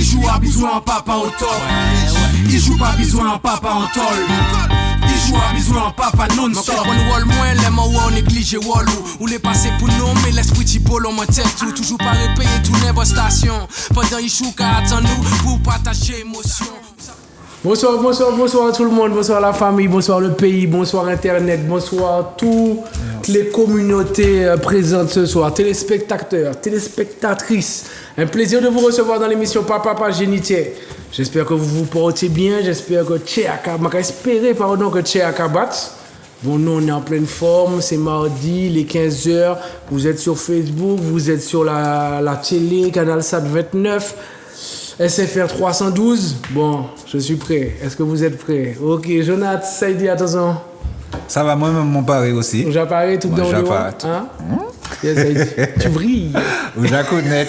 joue à bisou en papa en tol. Il joue pas bisou en papa en tol. Il joue à bisou en papa non-stop. On wall moins, les mots on néglige wall ou les passer pour nous, mais l'esprit t'y polo mon tête tout. Toujours pas répéter tourner vos stations. Pendant il joue qu'à attendre nous pour partager émotion. Bonsoir, bonsoir, bonsoir à tout le monde, bonsoir la famille, bonsoir le pays, bonsoir Internet, bonsoir toutes les communautés présentes ce soir, téléspectateurs, téléspectatrices. Un plaisir de vous recevoir dans l'émission Papa Génitier. J'espère que vous vous portez bien, j'espère que Tchéaka bat. Bon, nous on est en pleine forme, c'est mardi, les 15h, vous êtes sur Facebook, vous êtes sur la télé, Canal Sat 29. SFR 312, bon, je suis prêt. Est-ce que vous êtes prêts? Ok, Jonathan, Saïdi, attention. Ça va, moi-même, mon pari aussi. J'apparais tout dans le haut. Hein? Yes, Saïdi, tu brilles. Je la connais.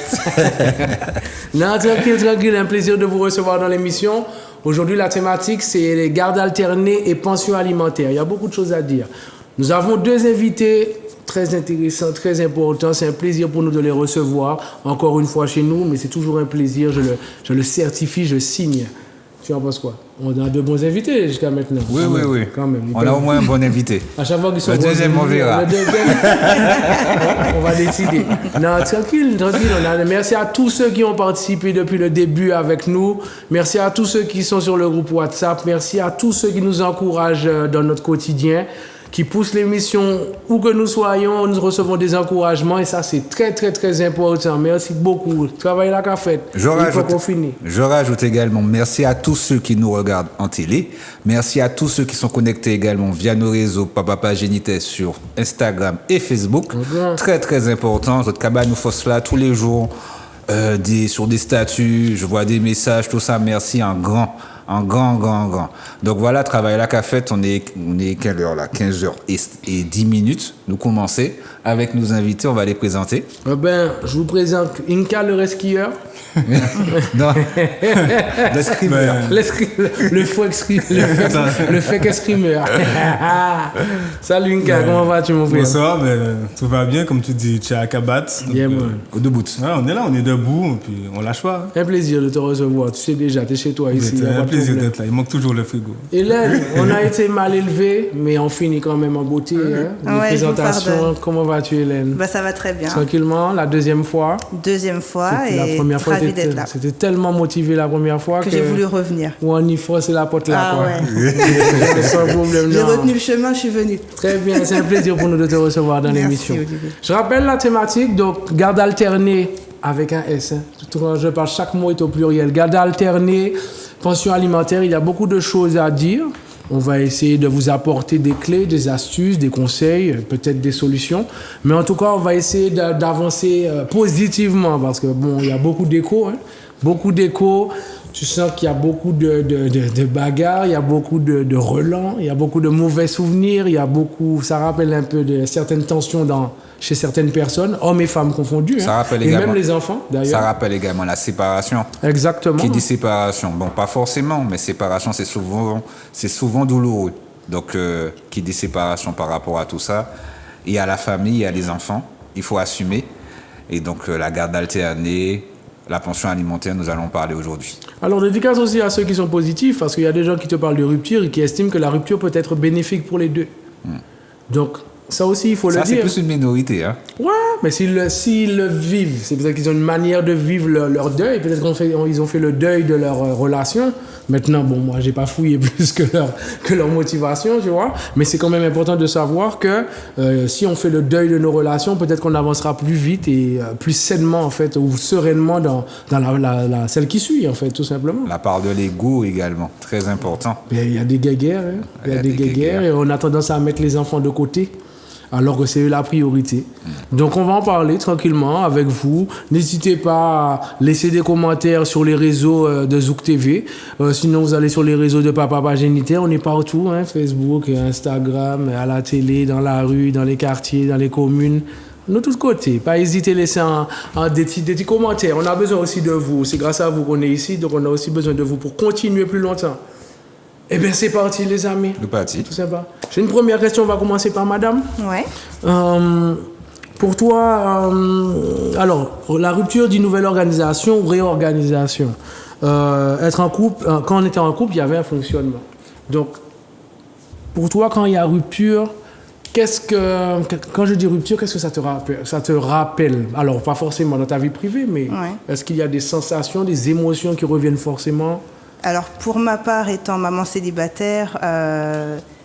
Non, tranquille, un plaisir de vous recevoir dans l'émission. Aujourd'hui, la thématique, c'est les gardes alternées et pensions alimentaires. Il y a beaucoup de choses à dire. Nous avons deux invités très intéressants, très importants. C'est un plaisir pour nous de les recevoir encore une fois chez nous, mais c'est toujours un plaisir. Je le certifie, je signe. Tu en penses quoi? On a de bons invités jusqu'à maintenant. Oui. Quand même. On a au moins un bon invité. À chaque fois qu'ils sont le deuxième, on verra. On va décider. Non, tranquille. Merci à tous ceux qui ont participé depuis le début avec nous. Merci à tous ceux qui sont sur le groupe WhatsApp. Merci à tous ceux qui nous encouragent dans notre quotidien, qui poussent l'émission où que nous soyons, nous recevons des encouragements et ça c'est très très très important. Merci beaucoup. Travail là qu'a fait. Je rajoute également merci à tous ceux qui nous regardent en télé. Merci à tous ceux qui sont connectés également via nos réseaux Papa Génitier sur Instagram et Facebook. Très très important. Votre cabane nous force là tous les jours sur des statuts. Je vois des messages, tout ça. Merci en grand. Donc voilà, travail là qu'a fait, on est quelle heure là? 15h et 10 minutes. Nous commençons avec nos invités, on va les présenter. Je vous présente Inka le rescueur. Non, l'escrimeur. Le fake escrimeur. Salut Inka, comment vas-tu mon frère? Bonsoir, tout va bien, comme tu dis, tu es à Kabat. Debout. Ouais, on est là, on est debout, et puis on lâche pas. Un plaisir de te recevoir, tu sais déjà, tu es chez toi ici. C'est un plaisir d'être là, il manque toujours le frigo. Hélène, on a été mal élevés, mais on finit quand même en beauté. Hein? Ouais, présentation, comment vas-tu Hélène? Ça va très bien. Tranquillement, la deuxième fois. Et la première fois, d'être là. C'était tellement motivé la première fois que j'ai voulu revenir. On y force la porte là. Ouais. Sans problème. J'ai retenu le chemin, je suis venue. Très bien, c'est un plaisir pour nous de te recevoir dans l'émission. Olivier. Je rappelle la thématique, donc garde alternée avec un S. Quand je parle, chaque mot est au pluriel. Garde alternée, pension alimentaire, il y a beaucoup de choses à dire. On va essayer de vous apporter des clés, des astuces, des conseils, peut-être des solutions. Mais en tout cas, on va essayer d'avancer positivement parce que bon, il y a beaucoup d'échos. Beaucoup d'échos. Tu sens qu'il y a beaucoup de bagarres, il y a beaucoup de relents, il y a beaucoup de mauvais souvenirs, ça rappelle un peu de certaines tensions chez certaines personnes, hommes et femmes confondus. Ça rappelle et également, même les enfants, d'ailleurs. Ça rappelle également la séparation. Exactement. Qui dit séparation? Bon, pas forcément, mais séparation, c'est souvent douloureux. Donc, qui dit séparation par rapport à tout ça? Il y a la famille, il y a les enfants, il faut assumer. Et donc, la garde alternée, la pension alimentaire, nous allons parler aujourd'hui. Alors, dédicace aussi à ceux qui sont positifs, parce qu'il y a des gens qui te parlent de rupture et qui estiment que la rupture peut être bénéfique pour les deux. Donc, ça aussi, il faut le dire. Ça, c'est plus une minorité. Hein? Ouais, mais s'ils le vivent, c'est peut-être qu'ils ont une manière de vivre leur deuil. Peut-être qu'ils ont fait le deuil de leur relation. Maintenant, bon, moi, j'ai pas fouillé plus que leur motivation, tu vois. Mais c'est quand même important de savoir que si on fait le deuil de nos relations, peut-être qu'on avancera plus vite et plus sainement, en fait, ou sereinement dans celle qui suit, en fait, tout simplement. La part de l'ego également, très important. Il y a des guéguerres, hein. Il y a des guéguerres et on a tendance à mettre les enfants de côté. Alors que c'est la priorité. Donc on va en parler tranquillement avec vous. N'hésitez pas à laisser des commentaires sur les réseaux de Zouk TV. Sinon vous allez sur les réseaux de Papa Génitier. On est partout, hein, Facebook, Instagram, à la télé, dans la rue, dans les quartiers, dans les communes. De tous côtés. Pas hésiter à laisser des petits commentaires. On a besoin aussi de vous. C'est grâce à vous qu'on est ici. Donc on a aussi besoin de vous pour continuer plus longtemps. Eh bien, c'est parti, les amis. C'est parti. Tout sympa. J'ai une première question. On va commencer par madame. Ouais. Pour toi, alors, la rupture d'une nouvelle organisation ou réorganisation, être en couple, quand on était en couple, il y avait un fonctionnement. Donc, pour toi, quand il y a rupture, quand je dis rupture, qu'est-ce que ça te rappelle? Alors, pas forcément dans ta vie privée, mais est-ce qu'il y a des sensations, des émotions qui reviennent forcément? Alors, pour ma part, étant maman célibataire,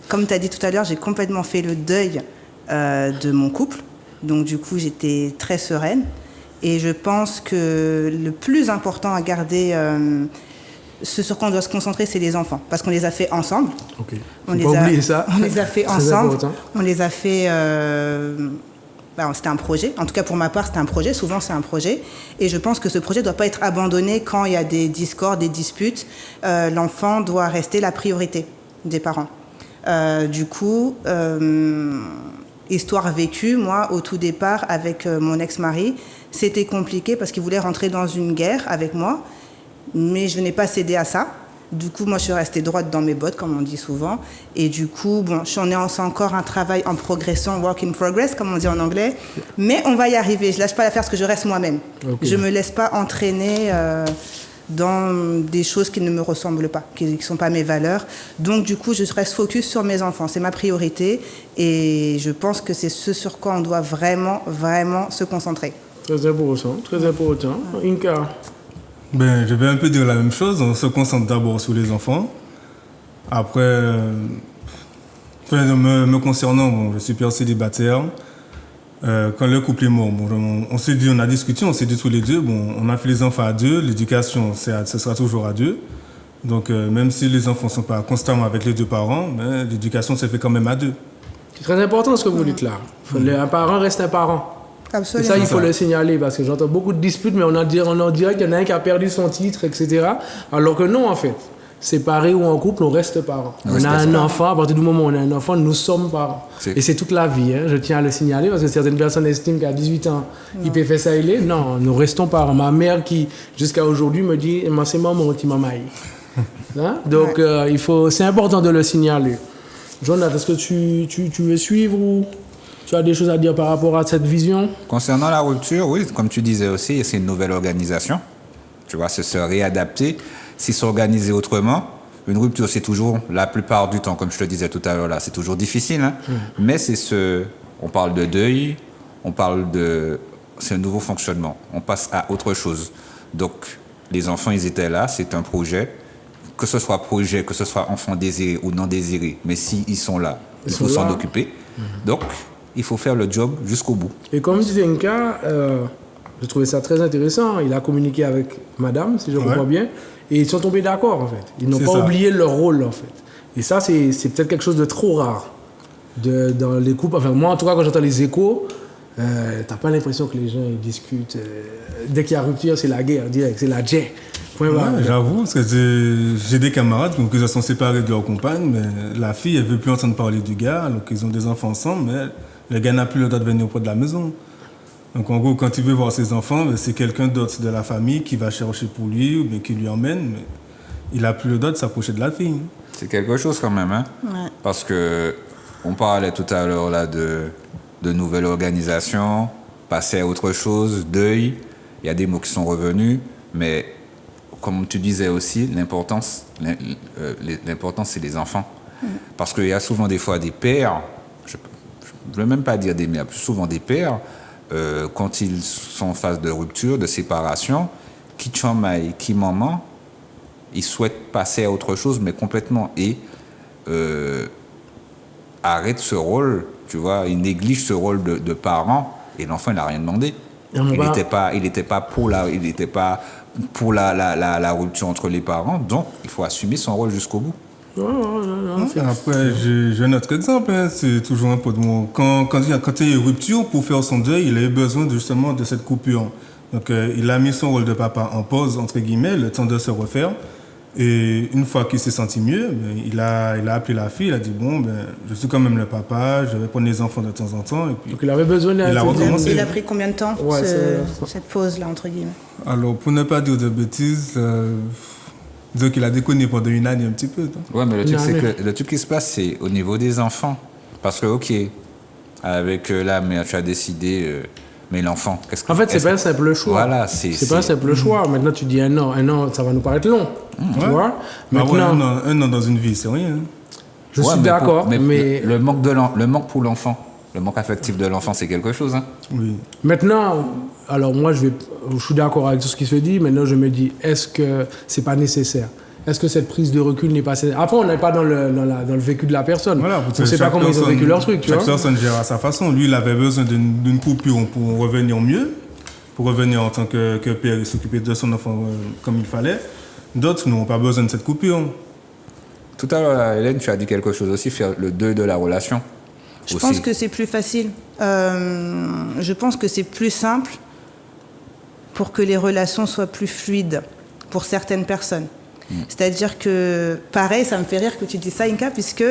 comme tu as dit tout à l'heure, j'ai complètement fait le deuil de mon couple. Donc, du coup, j'étais très sereine. Et je pense que le plus important à garder, ce sur quoi on doit se concentrer, c'est les enfants. Parce qu'on les a fait ensemble. Ok. On On les a fait Très ensemble. important. On les a fait... c'était un projet. En tout cas, pour ma part, c'était un projet. Souvent, c'est un projet. Et je pense que ce projet ne doit pas être abandonné quand il y a des discordes, des disputes. L'enfant doit rester la priorité des parents. Du coup, histoire vécue, moi, au tout départ, avec mon ex-mari, c'était compliqué parce qu'il voulait rentrer dans une guerre avec moi. Mais je n'ai pas cédé à ça. Du coup, moi, je suis restée droite dans mes bottes, comme on dit souvent. Et du coup, c'est encore un travail en progression, work in progress, comme on dit en anglais. Mais on va y arriver. Je ne lâche pas l'affaire parce que je reste moi-même. Okay. Je ne me laisse pas entraîner dans des choses qui ne me ressemblent pas, qui ne sont pas mes valeurs. Donc, du coup, je reste focus sur mes enfants. C'est ma priorité. Et je pense que c'est ce sur quoi on doit vraiment, vraiment se concentrer. Très important, très important. Inka? Je vais un peu dire la même chose. On se concentre d'abord sur les enfants. Après, me concernant, je suis père célibataire. Quand le couple est mort, on s'est dit, on a discuté, on s'est dit tous les deux, on a fait les enfants à deux, l'éducation, ce sera toujours à deux. Donc, même si les enfants ne sont pas constamment avec les deux parents, l'éducation se fait quand même à deux. C'est très important ce que vous dites là. Un parent reste un parent. Absolument. Et ça, il faut le signaler parce que j'entends beaucoup de disputes, mais on en dirait qu'il y en a un qui a perdu son titre, etc. Alors que non, en fait. Séparés ou en couple, on reste parents. On a un enfant, à partir du moment où on a un enfant, nous sommes parents. Et c'est toute la vie, hein. Je tiens à le signaler parce que certaines personnes estiment qu'à 18 ans, il peut faire ça, il est. Non, nous restons parents. Ma mère qui, jusqu'à aujourd'hui, me dit, c'est maman qui m'a maillé. Hein? Donc, c'est important de le signaler. Jonathan, est-ce que tu veux suivre ou tu as des choses à dire par rapport à cette vision? Concernant la rupture, oui, comme tu disais aussi, c'est une nouvelle organisation. Tu vois, se réadapter. Si s'organiser autrement, une rupture, c'est toujours, la plupart du temps, comme je te disais tout à l'heure, là, c'est toujours difficile. Hein? Mais on parle de deuil, c'est un nouveau fonctionnement. On passe à autre chose. Donc, les enfants, ils étaient là, c'est un projet. Que ce soit enfants désirés ou non désirés, mais s'ils sont là, il faut s'en occuper. Donc, il faut faire le job jusqu'au bout. Et comme disait Nka, j'ai trouvé ça très intéressant. Il a communiqué avec madame, si je comprends bien, et ils sont tombés d'accord, en fait. Ils n'ont pas oublié leur rôle, en fait. Et ça, c'est peut-être quelque chose de trop rare dans les couples. Enfin, moi, en tout cas, quand j'entends les échos, t'as pas l'impression que les gens ils discutent. Dès qu'il y a rupture, c'est la guerre, direct, c'est la jet. J'avoue, parce que j'ai des camarades qui se sont séparés de leur compagne, mais la fille, elle veut plus entendre parler du gars, donc ils ont des enfants ensemble, mais le gars n'a plus le droit de venir auprès de la maison. Donc en gros, quand il veut voir ses enfants, c'est quelqu'un d'autre de la famille qui va chercher pour lui ou bien qui lui emmène, mais il n'a plus le droit de s'approcher de la fille. C'est quelque chose quand même, hein? Parce que on parlait tout à l'heure là de nouvelles organisations, passer à autre chose, deuil, il y a des mots qui sont revenus, mais comme tu disais aussi, l'important c'est les enfants. Parce qu'il y a souvent des fois des pères, je ne veux même pas dire des mères, plus souvent des pères, quand ils sont en phase de rupture, de séparation, qui chamaille, qui maman, ils souhaitent passer à autre chose, mais complètement, et arrêtent ce rôle, tu vois, ils négligent ce rôle de parent, et l'enfant, il n'a rien demandé. Il n'était pas pour la rupture entre les parents, donc il faut assumer son rôle jusqu'au bout. Après, j'ai un autre exemple, hein, c'est toujours un peu de moi. Quand il y a une rupture, pour faire son deuil, il a eu besoin justement de cette coupure. Donc, il a mis son rôle de papa en pause, entre guillemets, le temps de se refaire. Et une fois qu'il s'est senti mieux, il a appelé la fille, il a dit je suis quand même le papa, je vais prendre les enfants de temps en temps. Et puis, donc il avait besoin Il a pris combien de temps, cette pause-là, entre guillemets? Alors, pour ne pas dire de bêtises, disons qu'il a déconné pendant une année un petit peu. Oui, mais le truc qui se passe, c'est au niveau des enfants. Parce que, ok, avec la mère, tu as décidé Mais l'enfant, qu'est-ce que... En fait, c'est pas un simple choix. Voilà, c'est pas un simple choix. Maintenant, tu dis un an, ça va nous paraître long. Tu vois? Bah ouais, Maintenant, un an dans une vie, c'est rien. Hein. je suis d'accord, mais le manque pour l'enfant, le manque affectif de l'enfant, c'est quelque chose. Hein. Oui. maintenant, alors moi, je suis d'accord avec tout ce qui se dit. Maintenant, je me dis, est-ce que c'est pas nécessaire? Est-ce que cette prise de recul n'est pas nécessaire? Après, on n'est pas dans le vécu de la personne. Voilà, on ne sait pas comment ils ont vécu leur truc. Chaque personne gère à sa façon. Lui, il avait besoin d'une coupure pour revenir mieux, pour revenir en tant que père et s'occuper de son enfant comme il fallait. D'autres n'ont pas besoin de cette coupure. Tout à l'heure, Hélène, tu as dit quelque chose aussi, faire le deuil de la relation. Je pense que c'est plus facile. Je pense que c'est plus simple pour que les relations soient plus fluides pour certaines personnes. C'est-à-dire que, pareil, ça me fait rire que tu dis ça, Inka, puisque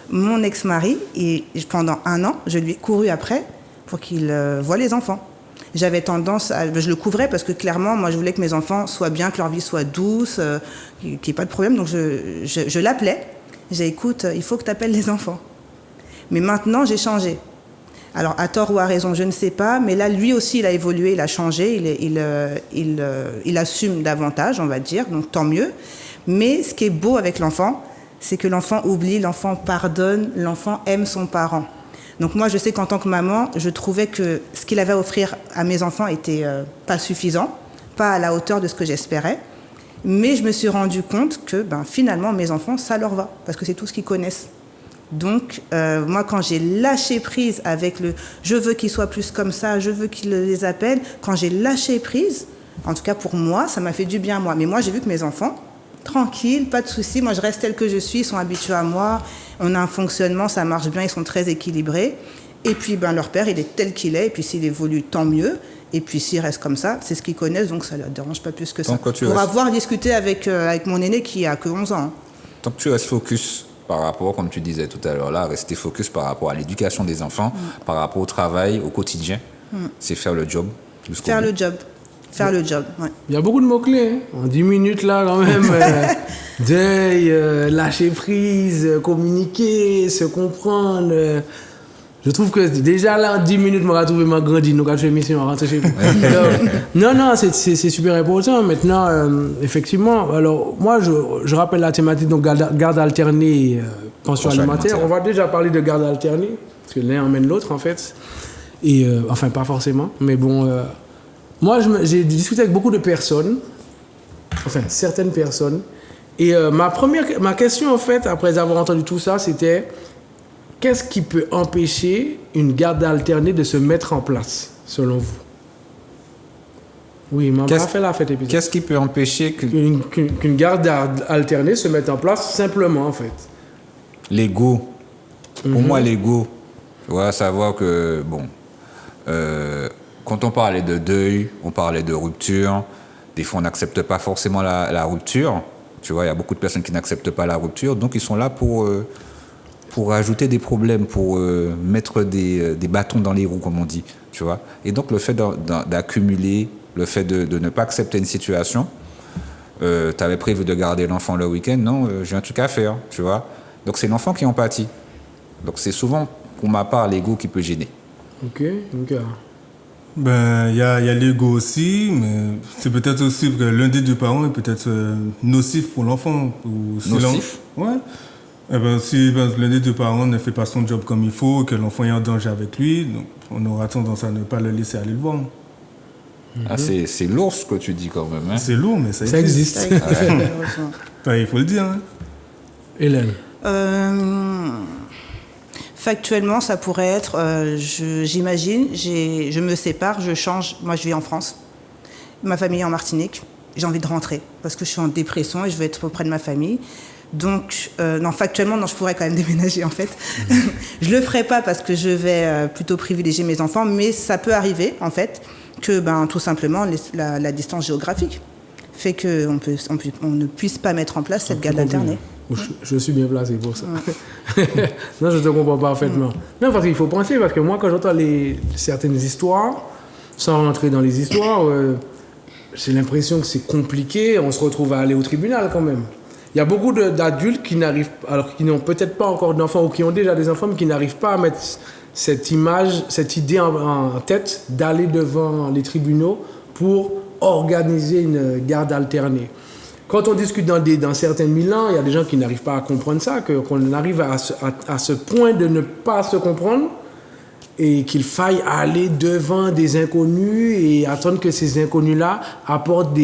mon ex-mari, pendant 1 an, je lui ai couru après pour qu'il voie les enfants. J'avais tendance je le couvrais parce que clairement, moi, je voulais que mes enfants soient bien, que leur vie soit douce, qu'il n'y ait pas de problème. Donc, je l'appelais. J'ai dit, écoute, il faut que tu appelles les enfants. Mais maintenant, j'ai changé. Alors, à tort ou à raison, je ne sais pas. Mais là, lui aussi, il a évolué, il a changé. Il assume davantage, on va dire. Donc, tant mieux. Mais ce qui est beau avec l'enfant, c'est que l'enfant oublie, l'enfant pardonne, l'enfant aime son parent. Donc moi, je sais qu'en tant que maman, je trouvais que ce qu'il avait à offrir à mes enfants était pas suffisant, pas à la hauteur de ce que j'espérais. Mais je me suis rendu compte que finalement, mes enfants, ça leur va, parce que c'est tout ce qu'ils connaissent. Donc, moi, quand j'ai lâché prise avec je veux qu'ils soient plus comme ça, je veux qu'ils les appellent, quand j'ai lâché prise, en tout cas pour moi, ça m'a fait du bien, moi. Mais moi, j'ai vu que mes enfants, tranquille, pas de souci. Moi, je reste telle que je suis. Ils sont habitués à moi. On a un fonctionnement, ça marche bien. Ils sont très équilibrés. Et puis, leur père, il est tel qu'il est. Et puis, s'il évolue, tant mieux. Et puis, s'il reste comme ça, c'est ce qu'ils connaissent. Donc, ça ne leur dérange pas plus que ça. Pour avoir discuté avec mon aîné qui a que 11 ans. Tant que tu restes focus par rapport, comme tu disais tout à l'heure, là, rester focus par rapport à l'éducation des enfants, par rapport au travail, au quotidien, c'est faire le job. Faire le job. Faire le job, ouais. Il y a beaucoup de mots-clés. En 10 minutes, là, quand même. Deuil, lâcher prise, communiquer, se comprendre. Je trouve que déjà, là, en 10 minutes, je vais trouver ma grandine. Nous, quand je fais émission, on rentre chez moi. Non, c'est super important. Maintenant, effectivement, alors, moi, je rappelle la thématique, donc, garde alternée, pension alimentaire. On va déjà parler de garde alternée, parce que l'un emmène l'autre, en fait. Et, enfin, pas forcément, mais bon... Moi, j'ai discuté avec beaucoup de personnes, enfin certaines personnes, et ma question, en fait, après avoir entendu tout ça, c'était qu'est-ce qui peut empêcher une garde alternée de se mettre en place, selon vous? Oui, mais on va faire la fête épisode. Qu'est-ce qui peut empêcher qu'une garde alternée se mette en place simplement, en fait? L'ego. Pour moi, l'ego. Tu vois, savoir que, bon... quand on parlait de deuil, on parlait de rupture. Des fois, on n'accepte pas forcément la rupture. Tu vois, il y a beaucoup de personnes qui n'acceptent pas la rupture. Donc, ils sont là pour ajouter des problèmes, pour mettre des bâtons dans les roues, comme on dit. Tu vois. Et donc, le fait d'accumuler, le fait de ne pas accepter une situation, tu avais prévu de garder l'enfant le week-end. Non, j'ai un truc à faire. Tu vois. Donc, c'est l'enfant qui en pâtit. Donc, c'est souvent, pour ma part, l'ego qui peut gêner. Ok. Il y a l'ego aussi, mais c'est peut-être aussi que l'un des deux parents est peut-être nocif pour l'enfant. Nocif? Ouais. Si l'un des deux parents ne fait pas son job comme il faut, que l'enfant est en danger avec lui, donc on aura tendance à ne pas le laisser aller le voir. Ah, c'est lourd ce que tu dis quand même. Hein? C'est lourd, mais ça existe. Il faut le dire. Hein. Hélène? Factuellement, ça pourrait être, j'imagine, je me sépare, je change. Moi, je vis en France. Ma famille est en Martinique. J'ai envie de rentrer parce que je suis en dépression et je veux être auprès de ma famille. Donc, non, factuellement, non, je pourrais quand même déménager, en fait. Je le ferai pas parce que je vais plutôt privilégier mes enfants, mais ça peut arriver, en fait, que, tout simplement, la distance géographique fait qu'on ne puisse pas mettre en place cette garde alternée. Je suis bien placé pour ça. Non, je te comprends parfaitement. Non, parce qu'il faut penser, parce que moi, quand j'entends certaines histoires, sans rentrer dans les histoires, j'ai l'impression que c'est compliqué. On se retrouve à aller au tribunal quand même. Il y a beaucoup d'adultes qui n'arrivent, alors qui n'ont peut-être pas encore d'enfants ou qui ont déjà des enfants, mais qui n'arrivent pas à mettre cette idée en tête d'aller devant les tribunaux pour organiser une garde alternée. Quand on discute dans certains Milans, il y a des gens qui n'arrivent pas à comprendre ça, qu'on arrive à ce point de ne pas se comprendre et qu'il faille aller devant des inconnus et attendre que ces inconnus-là apportent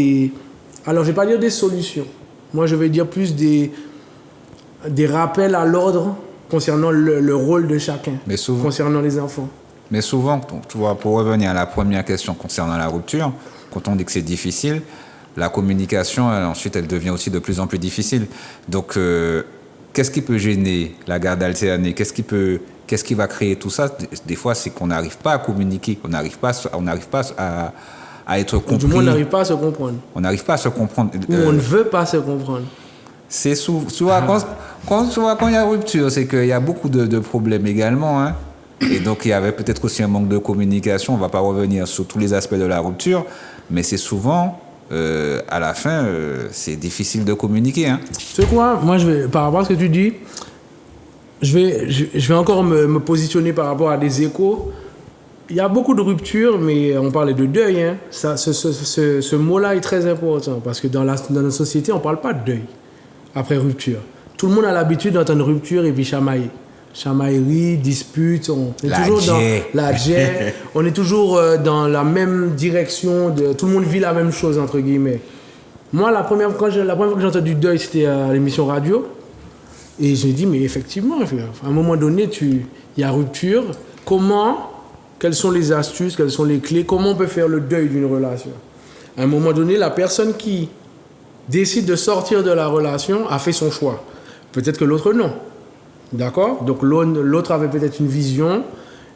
alors je ne vais pas dire des solutions. Moi, je vais dire plus des rappels à l'ordre concernant le rôle de chacun, concernant les enfants. Mais souvent, tu vois, pour revenir à la première question concernant la rupture, quand on dit que c'est difficile, la communication, ensuite, elle devient aussi de plus en plus difficile. Donc, qu'est-ce qui peut gêner la garde alternée? Qu'est-ce qui va créer tout ça? Des fois, c'est qu'on n'arrive pas à communiquer, on n'arrive pas à être compris. Du moins, on n'arrive pas à se comprendre. On n'arrive pas à se comprendre. Ou on ne veut pas se comprendre. C'est souvent, quand il y a rupture, c'est qu'il y a beaucoup de problèmes également, hein. Et donc, il y avait peut-être aussi un manque de communication. On ne va pas revenir sur tous les aspects de la rupture, mais c'est souvent, à la fin, c'est difficile de communiquer, hein. Tu sais quoi? Moi, par rapport à ce que tu dis, je vais encore me positionner par rapport à des échos. Il y a beaucoup de ruptures, mais on parlait de deuil, hein. Ce mot-là est très important, parce que dans notre société, on ne parle pas de deuil après rupture. Tout le monde a l'habitude d'entendre rupture et puis chamailler. Chamaillerie, dispute, on est toujours dans la jet, on est toujours dans la même direction, tout le monde vit la même chose, entre guillemets. Moi, la première fois que j'ai entendu deuil, c'était à l'émission radio, et j'ai dit, mais effectivement, à un moment donné, il y a rupture, quelles sont les astuces, quelles sont les clés, comment on peut faire le deuil d'une relation? À un moment donné, la personne qui décide de sortir de la relation a fait son choix. Peut-être que l'autre non. D'accord? Donc l'autre avait peut-être une vision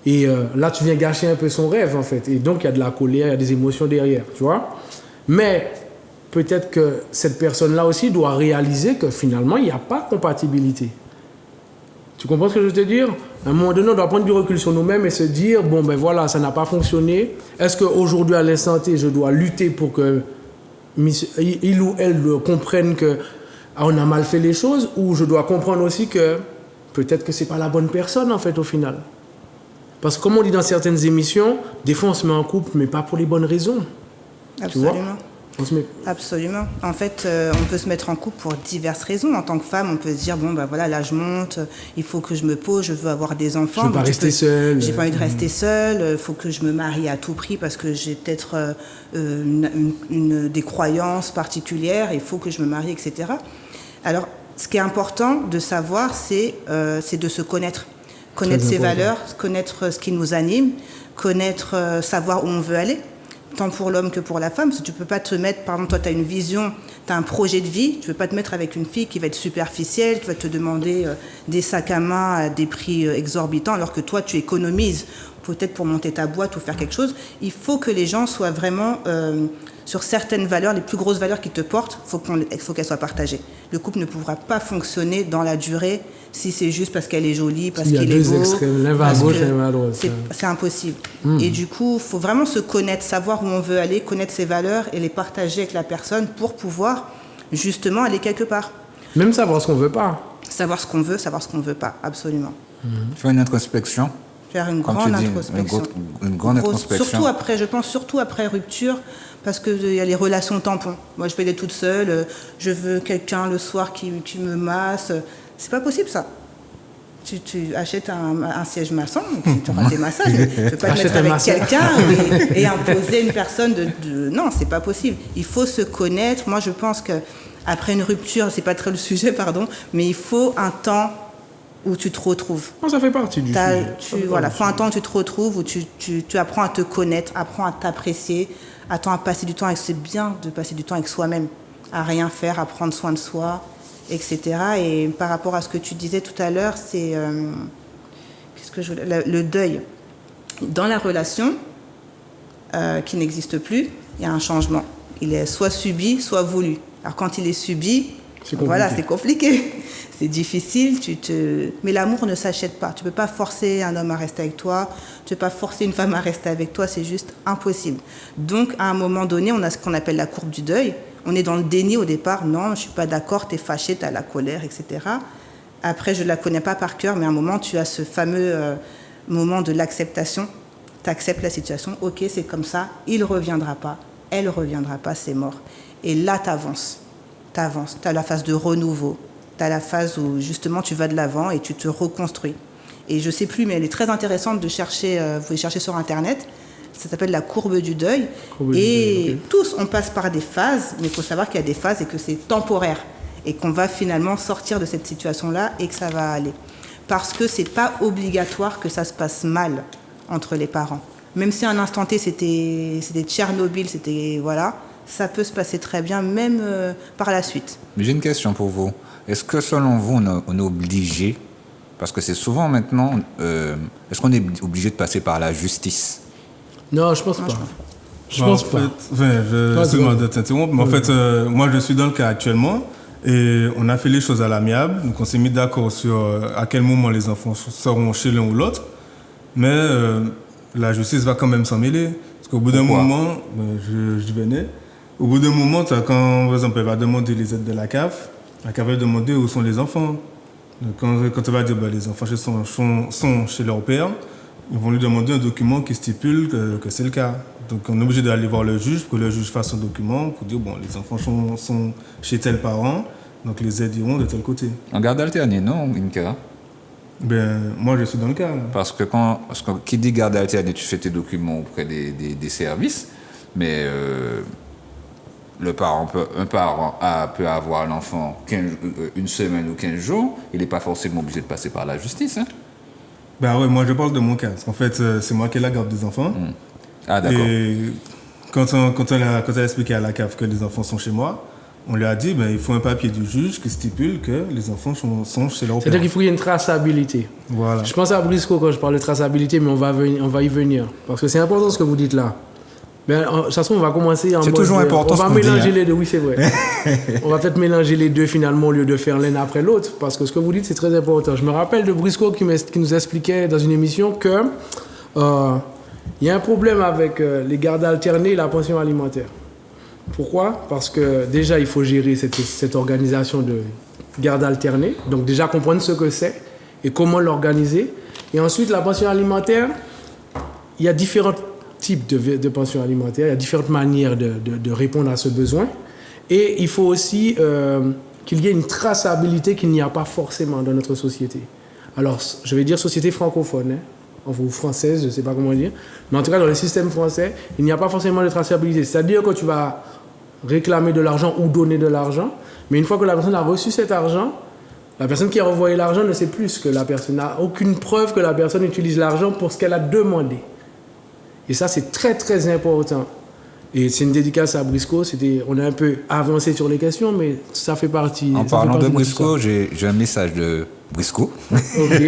et là tu viens gâcher un peu son rêve en fait. Et donc il y a de la colère, il y a des émotions derrière, tu vois? Mais peut-être que cette personne-là aussi doit réaliser que finalement il n'y a pas de compatibilité. Tu comprends ce que je veux te dire? À un moment donné, on doit prendre du recul sur nous-mêmes et se dire, bon ben voilà, ça n'a pas fonctionné. Est-ce qu'aujourd'hui à l'instant T, je dois lutter pour que il ou elle comprenne que on a mal fait les choses, ou je dois comprendre aussi que peut-être que c'est pas la bonne personne en fait au final. Parce que comme on dit dans certaines émissions, des fois on se met en couple mais pas pour les bonnes raisons. Absolument. Absolument. En fait, on peut se mettre en couple pour diverses raisons. En tant que femme, on peut se dire, bon, ben voilà, l'âge monte, il faut que je me pose, je veux avoir des enfants. Je ne veux pas rester seule. J'ai pas envie de rester seule, il faut que je me marie à tout prix parce que j'ai peut-être des croyances particulières, il faut que je me marie, etc. Alors, ce qui est important de savoir, c'est de se connaître. Connaître ses valeurs, connaître ce qui nous anime, connaître, savoir où on veut aller. Tant pour l'homme que pour la femme, parce que tu ne peux pas te mettre, par exemple, toi tu as une vision, tu as un projet de vie, tu ne peux pas te mettre avec une fille qui va être superficielle, qui va te demander des sacs à main à des prix exorbitants, alors que toi tu économises peut-être pour monter ta boîte ou faire quelque chose. Il faut que les gens soient vraiment sur certaines valeurs, les plus grosses valeurs qui te portent, il faut qu'elles soient partagées. Le couple ne pourra pas fonctionner dans la durée si c'est juste parce qu'elle est jolie, parce qu'il est beau. Il y a deux extrêmes, l'un va à gauche, l'un va à droite. C'est impossible. Et du coup, il faut vraiment se connaître, savoir où on veut aller, connaître ses valeurs et les partager avec la personne pour pouvoir justement aller quelque part. Même savoir ce qu'on ne veut pas. Savoir ce qu'on veut, savoir ce qu'on ne veut pas, absolument. Faire une introspection. Faire une grande introspection. Une grande introspection. Surtout après, je pense, surtout après rupture, parce qu'il y a les relations tampons. Moi, je peux être toute seule, je veux quelqu'un le soir qui me masse. C'est pas possible, ça. Tu achètes un siège massant, tu auras des massages, mais tu ne peux pas te mettre avec quelqu'un et imposer une personne de... Non, c'est pas possible. Il faut se connaître. Moi, je pense qu'après une rupture, c'est pas très le sujet, pardon, mais il faut un temps où tu te retrouves. Non, ça fait partie du sujet. Voilà, il faut un temps où tu te retrouves, où tu apprends à te connaître, apprends à t'apprécier, apprends à passer du temps avec... C'est bien de passer du temps avec soi-même, à rien faire, à prendre soin de soi, etc. Et par rapport à ce que tu disais tout à l'heure, c'est le deuil. Dans la relation qui n'existe plus, il y a un changement. Il est soit subi, soit voulu. Alors quand il est subi, voilà, c'est compliqué. C'est difficile, mais l'amour ne s'achète pas. Tu ne peux pas forcer un homme à rester avec toi, tu ne peux pas forcer une femme à rester avec toi, c'est juste impossible. Donc, à un moment donné, on a ce qu'on appelle la courbe du deuil, on est dans le déni au départ. Non, je ne suis pas d'accord, tu es fâché, tu as la colère, etc. Après, je ne la connais pas par cœur, mais à un moment, tu as ce fameux moment de l'acceptation. Tu acceptes la situation, ok, c'est comme ça, il ne reviendra pas, elle ne reviendra pas, c'est mort. Et là, tu avances. Tu as la phase de renouveau. Tu as la phase où, justement, tu vas de l'avant et tu te reconstruis. Et je ne sais plus, mais elle est très intéressante de chercher, vous pouvez chercher sur Internet. Ça s'appelle la courbe du deuil. Tous, on passe par des phases, mais il faut savoir qu'il y a des phases et que c'est temporaire. Et qu'on va finalement sortir de cette situation-là et que ça va aller. Parce que ce n'est pas obligatoire que ça se passe mal entre les parents. Même si à un instant T, c'était Tchernobyl, voilà, ça peut se passer très bien, même par la suite. Mais j'ai une question pour vous. Est-ce que selon vous, on est obligé, parce que c'est souvent maintenant, est-ce qu'on est obligé de passer par la justice? Non, je pense pas. Je pense pas. Excuse-moi de t'interrompre, mais en fait, moi je suis dans le cas actuellement et on a fait les choses à l'amiable, donc on s'est mis d'accord sur à quel moment les enfants seront chez l'un ou l'autre, mais la justice va quand même s'en mêler. Parce qu'au bout d'un moment, je venais, au bout d'un moment, quand par exemple elle va demander les aides de la CAF va demander où sont les enfants. Donc, quand elle va dire les enfants sont chez leur père, ils vont lui demander un document qui stipule que c'est le cas. Donc on est obligé d'aller voir le juge pour que le juge fasse un document pour dire les enfants sont chez tel parent, donc les aides iront de tel côté. En garde alternée, non, Inka? Moi je suis dans le cas. Là. Parce que qui dit garde alternée, tu fais tes documents auprès des services, mais un parent peut avoir l'enfant une semaine ou 15 jours, il n'est pas forcément obligé de passer par la justice. Hein? Ouais, moi je parle de mon cas. En fait, c'est moi qui ai la garde des enfants. Ah, d'accord. Et quand elle a expliqué à la CAF que les enfants sont chez moi, on lui a dit il faut un papier du juge qui stipule que les enfants sont chez leur père. C'est-à-dire qu'il faut qu'il y ait une traçabilité. Voilà. Je pense à Briscoe quand je parle de traçabilité, mais on va y venir. Parce que c'est important ce que vous dites là. Mais de toute façon, on va commencer en c'est mode... toujours important on va ce qu'on mélanger dit, les deux, oui, c'est vrai. On va peut-être mélanger les deux finalement au lieu de faire l'un après l'autre. Parce que ce que vous dites, c'est très important. Je me rappelle de Briscoe qui nous expliquait dans une émission que il y a un problème avec les gardes alternés et la pension alimentaire. Pourquoi? Parce que déjà, il faut gérer cette organisation de garde alternée. Donc déjà, comprendre ce que c'est et comment l'organiser. Et ensuite, la pension alimentaire, il y a différents types de pension alimentaire, il y a différentes manières de répondre à ce besoin. Et il faut aussi qu'il y ait une traçabilité qu'il n'y a pas forcément dans notre société. Alors, je vais dire société francophone, ou française, je ne sais pas comment dire, mais en tout cas, dans le système français, il n'y a pas forcément de traçabilité. C'est-à-dire que tu vas réclamer de l'argent ou donner de l'argent, mais une fois que la personne a reçu cet argent, la personne qui a envoyé l'argent ne sait plus que la personne n'a aucune preuve que la personne utilise l'argent pour ce qu'elle a demandé. Et ça, c'est très, très important. Et c'est une dédicace à Briscoe. On a un peu avancé sur les questions, mais ça fait partie... En parlant de Briscoe, j'ai un message de Briscoe. Ok.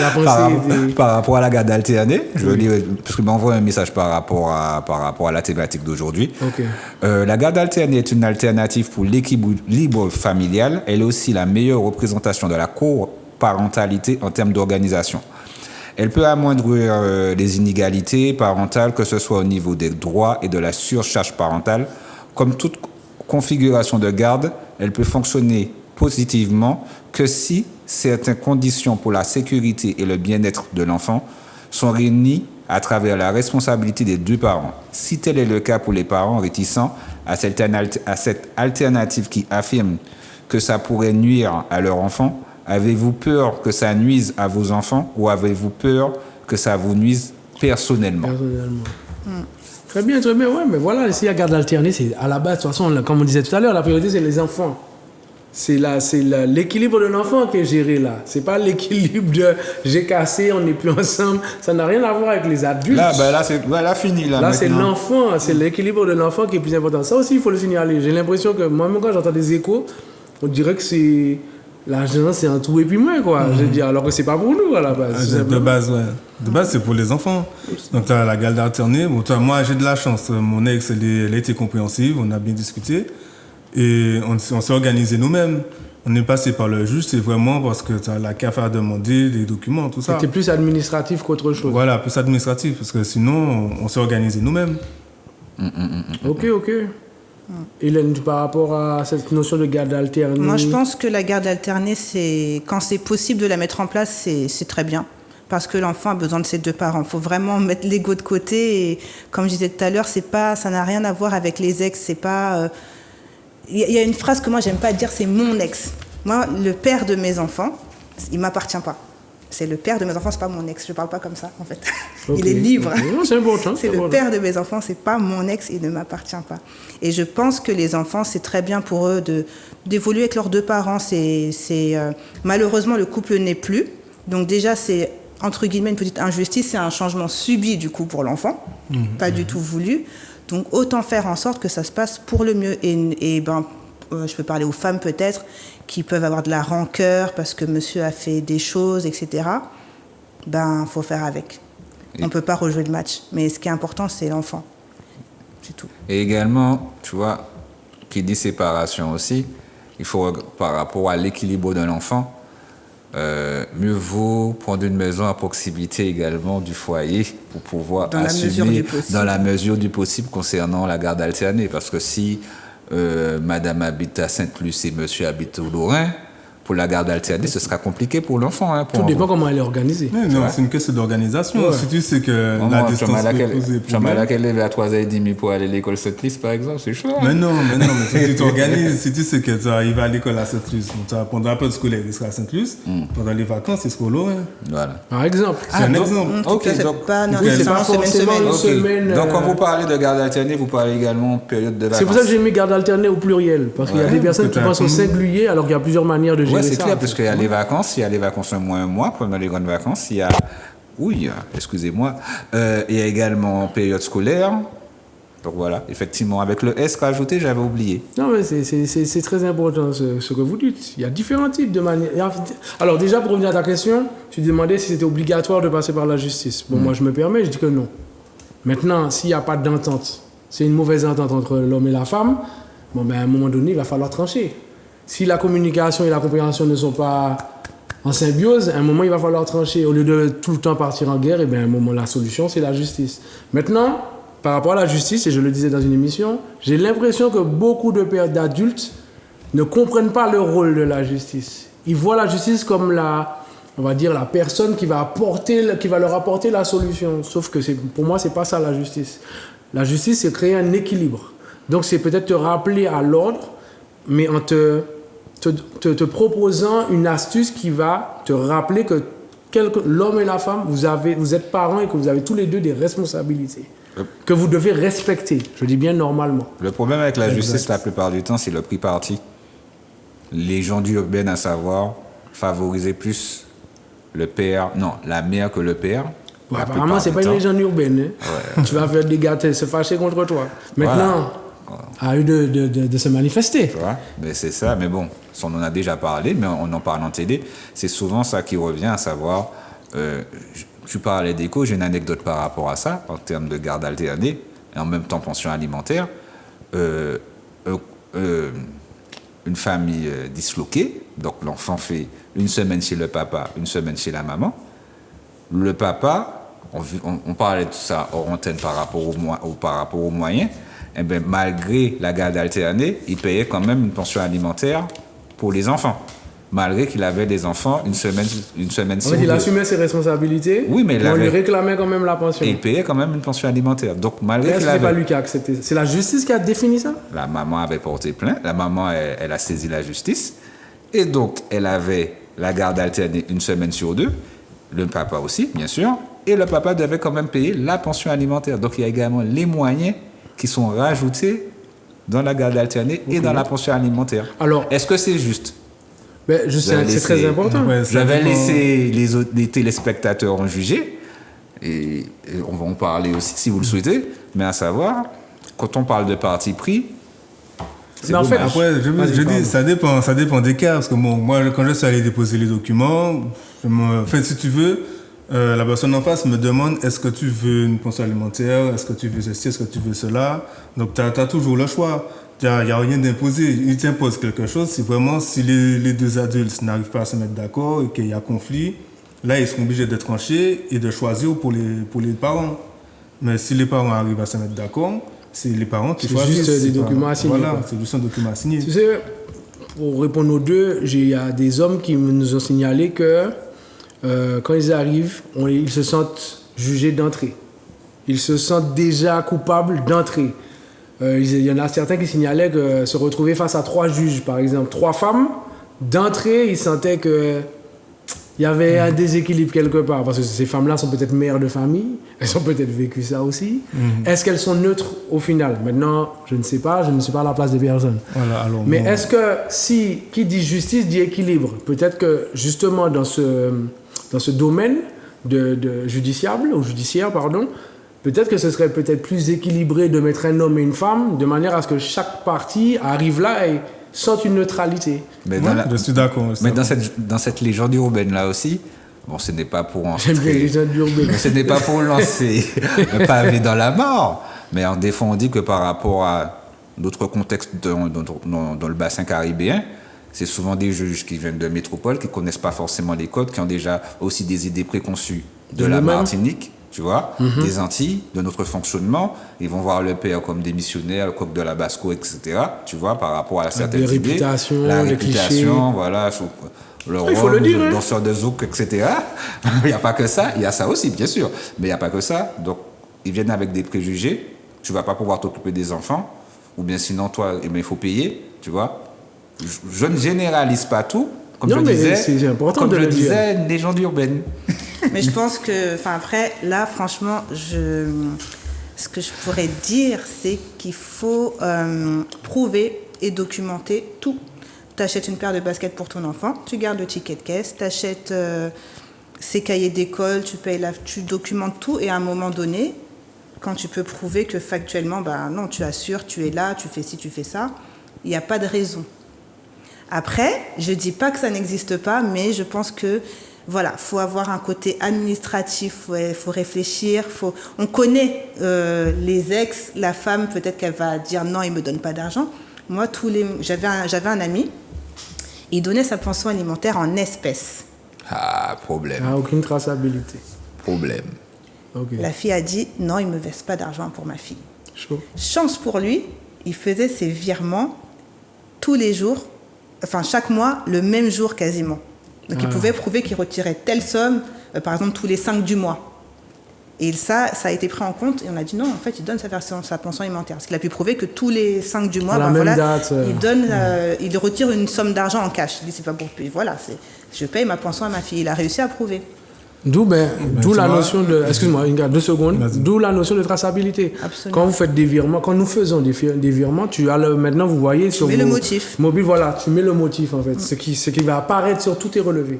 La pensée par rapport à la garde alternée, je veux dire, parce qu'il m'envoie un message par rapport à la thématique d'aujourd'hui. Okay. La garde alternée est une alternative pour l'équilibre familial. Elle est aussi la meilleure représentation de la coparentalité en termes d'organisation. Elle peut amoindrir les inégalités parentales, que ce soit au niveau des droits et de la surcharge parentale. Comme toute configuration de garde, elle peut fonctionner positivement que si certaines conditions pour la sécurité et le bien-être de l'enfant sont réunies à travers la responsabilité des deux parents. Si tel est le cas pour les parents réticents à cette alternative qui affirme que ça pourrait nuire à leur enfant, avez-vous peur que ça nuise à vos enfants ou avez-vous peur que ça vous nuise personnellement? Très bien, ouais, mais voilà, s'il y a garde alternée, c'est à la base, de toute façon, comme on disait tout à l'heure, la priorité, c'est les enfants. C'est l'équilibre de l'enfant qui est géré là. C'est pas l'équilibre de j'ai cassé, on n'est plus ensemble. Ça n'a rien à voir avec les adultes. Là, fini. Là, c'est l'enfant, c'est l'équilibre de l'enfant qui est plus important. Ça aussi, il faut le signaler. J'ai l'impression que moi-même, quand j'entends des échos, on dirait que c'est... L'argent, c'est un trou et puis moins, quoi. Je veux dire, alors que c'est pas pour nous, à la base. De base, ouais. De base, c'est pour les enfants. Donc, tu as la garde alternée. Bon, moi, j'ai de la chance. Mon ex, elle a été compréhensive. On a bien discuté. Et on s'est organisé nous-mêmes. On est passé par le juge. C'est vraiment parce que tu as la CAF à demander des documents, tout ça. C'était plus administratif qu'autre chose. Voilà, plus administratif. Parce que sinon, on s'est organisé nous-mêmes. Ok. Hélène, par rapport à cette notion de garde alternée? Moi, je pense que la garde alternée, quand c'est possible de la mettre en place, c'est très bien. Parce que l'enfant a besoin de ses deux parents. Il faut vraiment mettre l'ego de côté. Et comme je disais tout à l'heure, ça n'a rien à voir avec les ex. C'est pas. Il y a une phrase que moi, j'aime pas dire, c'est mon ex. Moi, le père de mes enfants, il m'appartient pas. C'est le père de mes enfants, c'est pas mon ex. Je parle pas comme ça, en fait. Okay. Il est libre. Non, c'est important. C'est le père de mes enfants, c'est pas mon ex, il ne m'appartient pas. Et je pense que les enfants, c'est très bien pour eux d'évoluer avec leurs deux parents. Malheureusement, le couple n'est plus. Donc déjà, c'est entre guillemets une petite injustice, c'est un changement subi du coup pour l'enfant, pas du tout voulu. Donc autant faire en sorte que ça se passe pour le mieux. Et je peux parler aux femmes peut-être qui peuvent avoir de la rancœur parce que monsieur a fait des choses, etc. Faut faire avec. On ne peut pas rejouer le match. Mais ce qui est important, c'est l'enfant. C'est tout. Et également, tu vois, qui dit séparation aussi, il faut, par rapport à l'équilibre de l'enfant, mieux vaut prendre une maison à proximité également du foyer pour pouvoir assumer dans la mesure du possible concernant la garde alternée. Parce que si madame habite à Sainte-Luce et monsieur habite au Lorrain, pour la garde alternée, ce sera compliqué pour l'enfant. Tout dépend comment elle est organisée. Non, c'est une question d'organisation. Ouais. Si tu sais que la distance peut poser problème. Qu'elle lève à 3h30 pour aller à l'école Sainte-Luce, par exemple, c'est chaud. Mais non, si tu t'organises, si tu sais que tu arrives à l'école à Sainte-Luce, pendant la période scolaire, il sera à Sainte-Luce, pendant les vacances, il sera au Lorrain. Voilà. Par exemple. C'est un exemple. Ok, donc c'est pas forcément une semaine. Donc, quand vous parlez de garde alternée, vous parlez également de période de vacances. C'est pour ça que j'ai mis garde alternée au pluriel. Parce qu'il y a des personnes qui pensent au singulier, alors qu'il y a plusieurs manières de gérer ça. Oui, c'est clair, parce qu'il y a les vacances, il y a les vacances un mois, pendant les grandes vacances, il y a, excusez-moi, il y a également période scolaire. Donc voilà, effectivement, avec le S rajouté, j'avais oublié. Non, mais c'est très important ce que vous dites. Il y a différents types de manières. Alors déjà, pour revenir à ta question, tu demandais si c'était obligatoire de passer par la justice. Bon, moi je me permets, je dis que non. Maintenant, s'il n'y a pas d'entente, c'est une mauvaise entente entre l'homme et la femme, à un moment donné, il va falloir trancher. Si la communication et la compréhension ne sont pas en symbiose, à un moment, il va falloir trancher. Au lieu de tout le temps partir en guerre, à un moment, la solution, c'est la justice. Maintenant, par rapport à la justice, et je le disais dans une émission, j'ai l'impression que beaucoup de pères d'adultes ne comprennent pas le rôle de la justice. Ils voient la justice comme la personne qui va leur apporter la solution. Sauf que pour moi, c'est pas ça la justice. La justice, c'est créer un équilibre. Donc, c'est peut-être te rappeler à l'ordre, mais en te proposant une astuce qui va te rappeler que l'homme et la femme, vous êtes parents et que vous avez tous les deux des responsabilités que vous devez respecter. Je dis bien normalement. Le problème avec la justice, la plupart du temps, c'est le pris parti. Les gens d'urbaine, à savoir, favoriser plus la mère que le père. Ouais, apparemment, c'est pas une légende urbaine. Hein. Ouais. Tu vas faire des gars se fâcher contre toi. Maintenant... a eu de se manifester. Mais c'est ça, mais bon, on en a déjà parlé, mais on en parle en télé. C'est souvent ça qui revient, à savoir, tu parlais d'éco, j'ai une anecdote par rapport à ça, en termes de garde alternée, et en même temps pension alimentaire. Une famille disloquée, donc l'enfant fait une semaine chez le papa, une semaine chez la maman. Le papa, on parlait de ça hors antenne par rapport aux moyens, eh bien, malgré la garde alternée, il payait quand même une pension alimentaire pour les enfants. Malgré qu'il avait des enfants une semaine sur deux. Il assumait ses responsabilités, oui, mais on lui réclamait quand même la pension. Et il payait quand même une pension alimentaire. Donc, malgré qu'il avait... pas lui qui a accepté. C'est la justice qui a défini ça? La maman avait porté plainte. La maman, elle a saisi la justice. Et donc, elle avait la garde alternée une semaine sur deux. Le papa aussi, bien sûr. Et le papa devait quand même payer la pension alimentaire. Donc, il y a également les moyens qui sont rajoutés dans la garde alternée et dans la pension alimentaire. Alors, est-ce que c'est juste? C'est très important. J'avais laissé les téléspectateurs en juger, et on va en parler aussi si vous le souhaitez, mais à savoir, quand on parle de parti pris, c'est dommage. Après, je dis, ça dépend des cas, parce que moi, quand je suis allé déposer les documents, si tu veux, la personne en face me demande, est-ce que tu veux une pension alimentaire, est-ce que tu veux ceci, est-ce que tu veux cela. Donc, tu as toujours le choix. Il n'y a rien d'imposé. Il t'impose quelque chose. Si les deux adultes n'arrivent pas à se mettre d'accord et qu'il y a conflit, là, ils seront obligés de trancher et de choisir pour les parents. Mais si les parents arrivent à se mettre d'accord, c'est les parents qui C'est choisissent. juste des c'est pas- documents à signer, Voilà, quoi. c'est juste un document à signer. Tu sais, pour répondre aux deux, il y a des hommes qui nous ont signalé que quand ils arrivent, ils se sentent jugés d'entrée. Ils se sentent déjà coupables d'entrée. Il y en a certains qui signalaient que se retrouver face à 3 juges, par exemple, 3 femmes, d'entrée, ils sentaient que il y avait un déséquilibre quelque part. Parce que ces femmes-là sont peut-être mères de famille, elles ont peut-être vécu ça aussi. Est-ce qu'elles sont neutres au final? Maintenant, je ne sais pas, je ne suis pas à la place des personnes. Voilà, alors, Mais bon. est-ce que qui dit justice dit équilibre? Peut-être que justement dans ce domaine judiciaire, peut-être que ce serait peut-être plus équilibré de mettre un homme et une femme de manière à ce que chaque partie arrive là et sente une neutralité. Mais, Ouais, je suis d'accord. mais dans cette légende urbaine là aussi, bon, ce n'est pas pour J'aime bien les gens urbains. ce n'est pas pour lancer le pavé dans la mort, mais des fois on dit que par rapport à d'autres contextes dans le bassin caribéen, c'est souvent des juges qui viennent de métropole, qui ne connaissent pas forcément les codes, qui ont déjà aussi des idées préconçues de la nous-mêmes. Martinique, tu vois, des Antilles, de notre fonctionnement. Ils vont voir le père comme des missionnaires, comme de la Basco, etc. Tu vois, par rapport à certaines des idées. réputations, La des réputation, clichés. voilà, le Il faut le rôle dire, de hein. danseur de zouk, etc. Il n'y a pas que ça, il y a ça aussi, bien sûr. Mais il n'y a pas que ça. Donc, ils viennent avec des préjugés. Tu ne vas pas pouvoir t'occuper des enfants. Ou bien sinon, toi, il faut payer, tu vois. Je ne généralise pas tout. Comme Non, je mais disais, c'est important comme de je le dire. disais, une légende urbaine. Mais je pense que, enfin après, là, franchement, ce que je pourrais dire, c'est qu'il faut prouver et documenter tout. Tu achètes une paire de baskets pour ton enfant, tu gardes le ticket de caisse, tu achètes ses cahiers d'école, tu documentes tout et à un moment donné, quand tu peux prouver que factuellement, bah non, tu assures, tu es là, tu fais ci, tu fais ça, il n'y a pas de raison. Après, je ne dis pas que ça n'existe pas, mais je pense que voilà, faut avoir un côté administratif, faut réfléchir, on connaît les ex, la femme, peut-être qu'elle va dire non, il me donne pas d'argent. Moi, j'avais un ami, il donnait sa pension alimentaire en espèces. Ah, problème. Ah, aucune traçabilité. Problème. Ok. La fille a dit non, il me verse pas d'argent pour ma fille. Chaud. Chance pour lui, il faisait ses virements tous les jours, enfin chaque mois, le même jour quasiment. Donc il pouvait prouver qu'il retirait telle somme, par exemple tous les 5 du mois. Et ça a été pris en compte et on a dit non, en fait il donne sa pension alimentaire. Parce qu'il a pu prouver que tous les 5 du mois, À la même date, il retire une somme d'argent en cash. Il dit c'est pas pour payer, voilà, je paye ma pension à ma fille. Il a réussi à prouver. D'où tu la vois, notion de... Excuse-moi, Inga, 2 secondes. Vas-y. D'où la notion de traçabilité. Absolument. Quand vous faites des virements, quand nous faisons des virements, maintenant vous voyez sur mets vos le motif. mobiles, voilà, tu mets le motif en fait. Ce qui va apparaître sur tous tes relevés.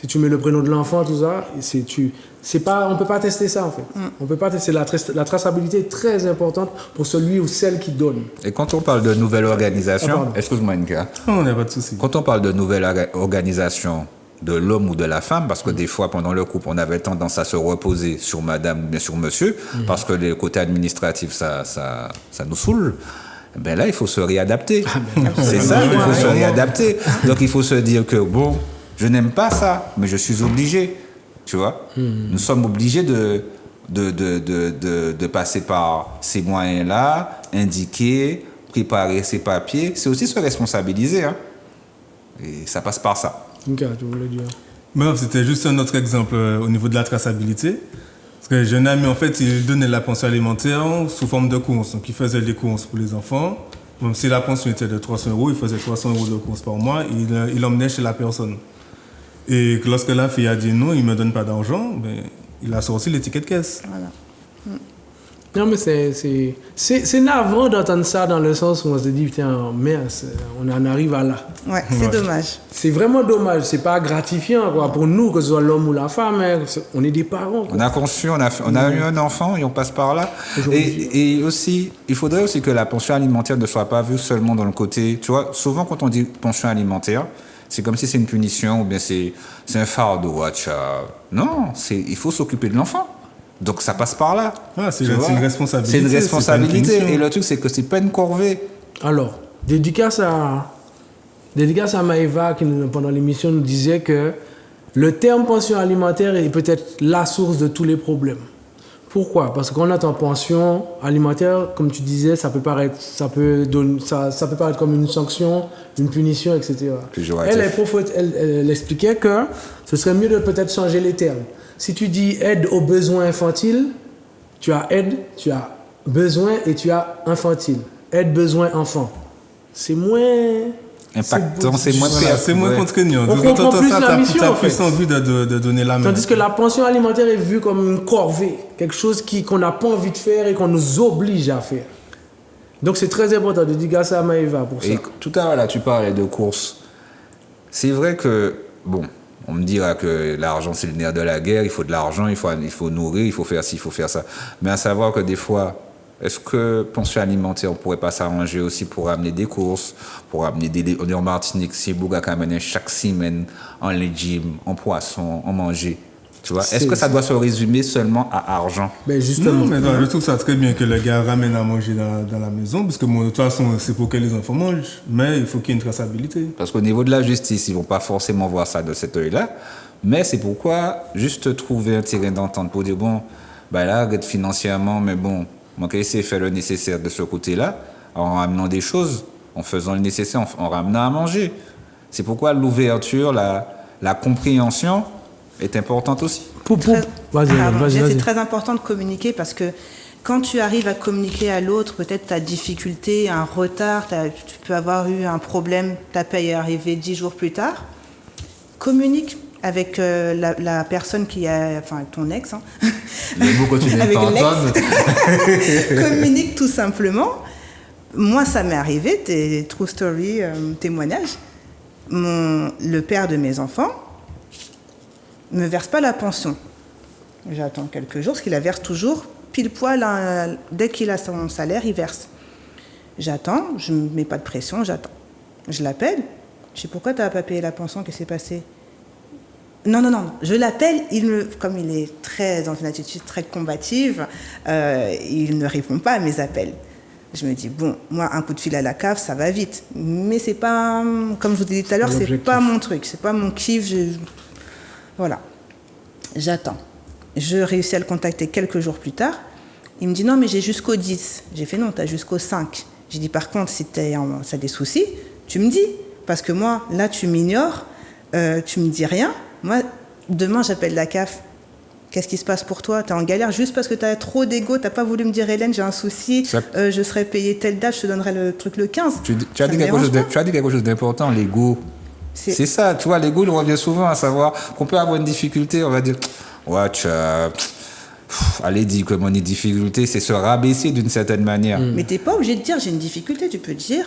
Si tu mets le prénom de l'enfant, tout ça, on ne peut pas tester ça en fait. On peut pas tester. La traçabilité est très importante pour celui ou celle qui donne. Et quand on parle de nouvelle organisation, pardon. excuse-moi Inka, Non, il n'y a pas de souci. quand on parle de nouvelle organisation de l'homme ou de la femme, parce que des fois pendant le couple on avait tendance à se reposer sur madame, bien sur monsieur, parce que le côté administratif ça nous saoule. Ben là il faut se réadapter. C'est ça, il faut se réadapter. Donc il faut se dire que bon, je n'aime pas ça, mais je suis obligé. Tu vois, nous sommes obligés de passer par ces moyens-là, indiquer, préparer ces papiers. C'est aussi se responsabiliser. Hein. Et ça passe par ça. Inga, tu voulais dire. Non, c'était juste un autre exemple au niveau de la traçabilité. Parce que j'ai un ami, en fait, il donnait la pension alimentaire sous forme de courses. Donc, il faisait des courses pour les enfants. Même si la pension était de 300 €, il faisait 300 € de courses par mois. Il l'emmenait chez la personne. Et lorsque la fille a dit non, il ne me donne pas d'argent, ben, il a sorti les tickets de caisse. Voilà. Non, mais c'est navrant d'entendre ça dans le sens où on se dit, putain, merde, on en arrive à là. Ouais, c'est dommage. C'est vraiment dommage, c'est pas gratifiant quoi, pour nous, que ce soit l'homme ou la femme, hein, on est des parents. Quoi. On a conçu, on a eu un enfant et on passe par là. Et aussi, il faudrait aussi que la pension alimentaire ne soit pas vue seulement dans le côté, tu vois, souvent quand on dit pension alimentaire, c'est comme si c'est une punition ou bien c'est un fardeau. Non, il faut s'occuper de l'enfant. Donc ça passe par là. Ah, c'est Tu une vois. responsabilité. C'est une c'est pas responsabilité. punition. Et le truc, c'est que c'est pas une corvée. Alors, dédicace à Maëva qui, pendant l'émission, nous disait que le terme pension alimentaire est peut-être la source de tous les problèmes. Pourquoi? Parce que quand on est en pension alimentaire, comme tu disais, ça peut paraître comme une sanction, une punition, etc. Elle expliquait que ce serait mieux de peut-être changer les termes. Si tu dis aide aux besoins infantiles, tu as aide, tu as besoin et tu as infantile. Aide, besoin, enfant. C'est moins... impactant, c'est moins c'est moins contraignant. On comprend plus la mission, tu as plus envie de donner la main. Tandis que la pension alimentaire est vue comme une corvée, quelque chose qu'on n'a pas envie de faire et qu'on nous oblige à faire. Donc c'est très important de dire ça à Maëva pour ça. Et tout à l'heure, là, tu parlais de courses. C'est vrai que, bon, on me dira que l'argent, c'est le nerf de la guerre, il faut de l'argent, il faut nourrir, il faut faire ci, il faut faire ça. Mais à savoir que des fois, est-ce que pension alimentaire, on ne pourrait pas s'arranger aussi pour amener des courses, pour amener des... On est en Martinique, c'est Bouga qui amène chaque semaine en légumes, en poisson, en manger. Tu vois, est-ce que ça doit se résumer seulement à argent? Ben justement. Non, mais je trouve ça très bien que le gars ramène à manger dans la maison, parce que de toute façon, c'est pour que les enfants mangent, mais il faut qu'il y ait une traçabilité. Parce qu'au niveau de la justice, ils ne vont pas forcément voir ça de cet œil-là, mais c'est pourquoi juste trouver un terrain d'entente pour dire, bon, ben là, regarde financièrement, mais bon, on va essayer de faire le nécessaire de ce côté-là, en ramenant des choses, en faisant le nécessaire, en ramenant à manger. C'est pourquoi l'ouverture, la compréhension est importante aussi. C'est très important de communiquer parce que quand tu arrives à communiquer à l'autre, peut-être ta difficulté, un retard, tu peux avoir eu un problème, ta paye est arrivée 10 jours plus tard, communique avec la personne qui a, enfin ton ex, hein. Avec l'ex. Communique tout simplement. Moi, ça m'est arrivé, true story, témoignage. Le père de mes enfants ne me verse pas la pension. J'attends quelques jours, parce qu'il la verse toujours pile poil, dès qu'il a son salaire, il verse. J'attends, je ne mets pas de pression, j'attends. Je l'appelle, je dis pourquoi tu n'as pas payé la pension, qu'est-ce qui s'est passé? Non, je l'appelle, comme il est dans une attitude très combative, il ne répond pas à mes appels. Je me dis, bon, moi, un coup de fil à la cave, ça va vite. Mais c'est pas, comme je vous ai dit tout à l'heure, c'est pas mon truc, c'est pas mon kiff. Voilà. J'attends. Je réussis à le contacter quelques jours plus tard. Il me dit, non, mais j'ai jusqu'au 10. J'ai fait, non, tu as jusqu'au 5. J'ai dit, par contre, si tu as des soucis, tu me dis. Parce que moi, là, tu m'ignores, tu me dis rien. Moi, demain, j'appelle la CAF. Qu'est-ce qui se passe pour toi? Tu es en galère juste parce que tu as trop d'ego, tu n'as pas voulu me dire, Hélène, j'ai un souci, je serai payée telle date, je te donnerai le truc le 15. Tu as dit quelque chose d'important, l'ego. C'est ça, tu vois, l'ego, il revient souvent à savoir qu'on peut avoir une difficulté, on va dire, ouais, allez, dis que mon difficulté, c'est se rabaisser d'une certaine manière. Mais tu n'es pas obligé de dire, j'ai une difficulté, tu peux dire,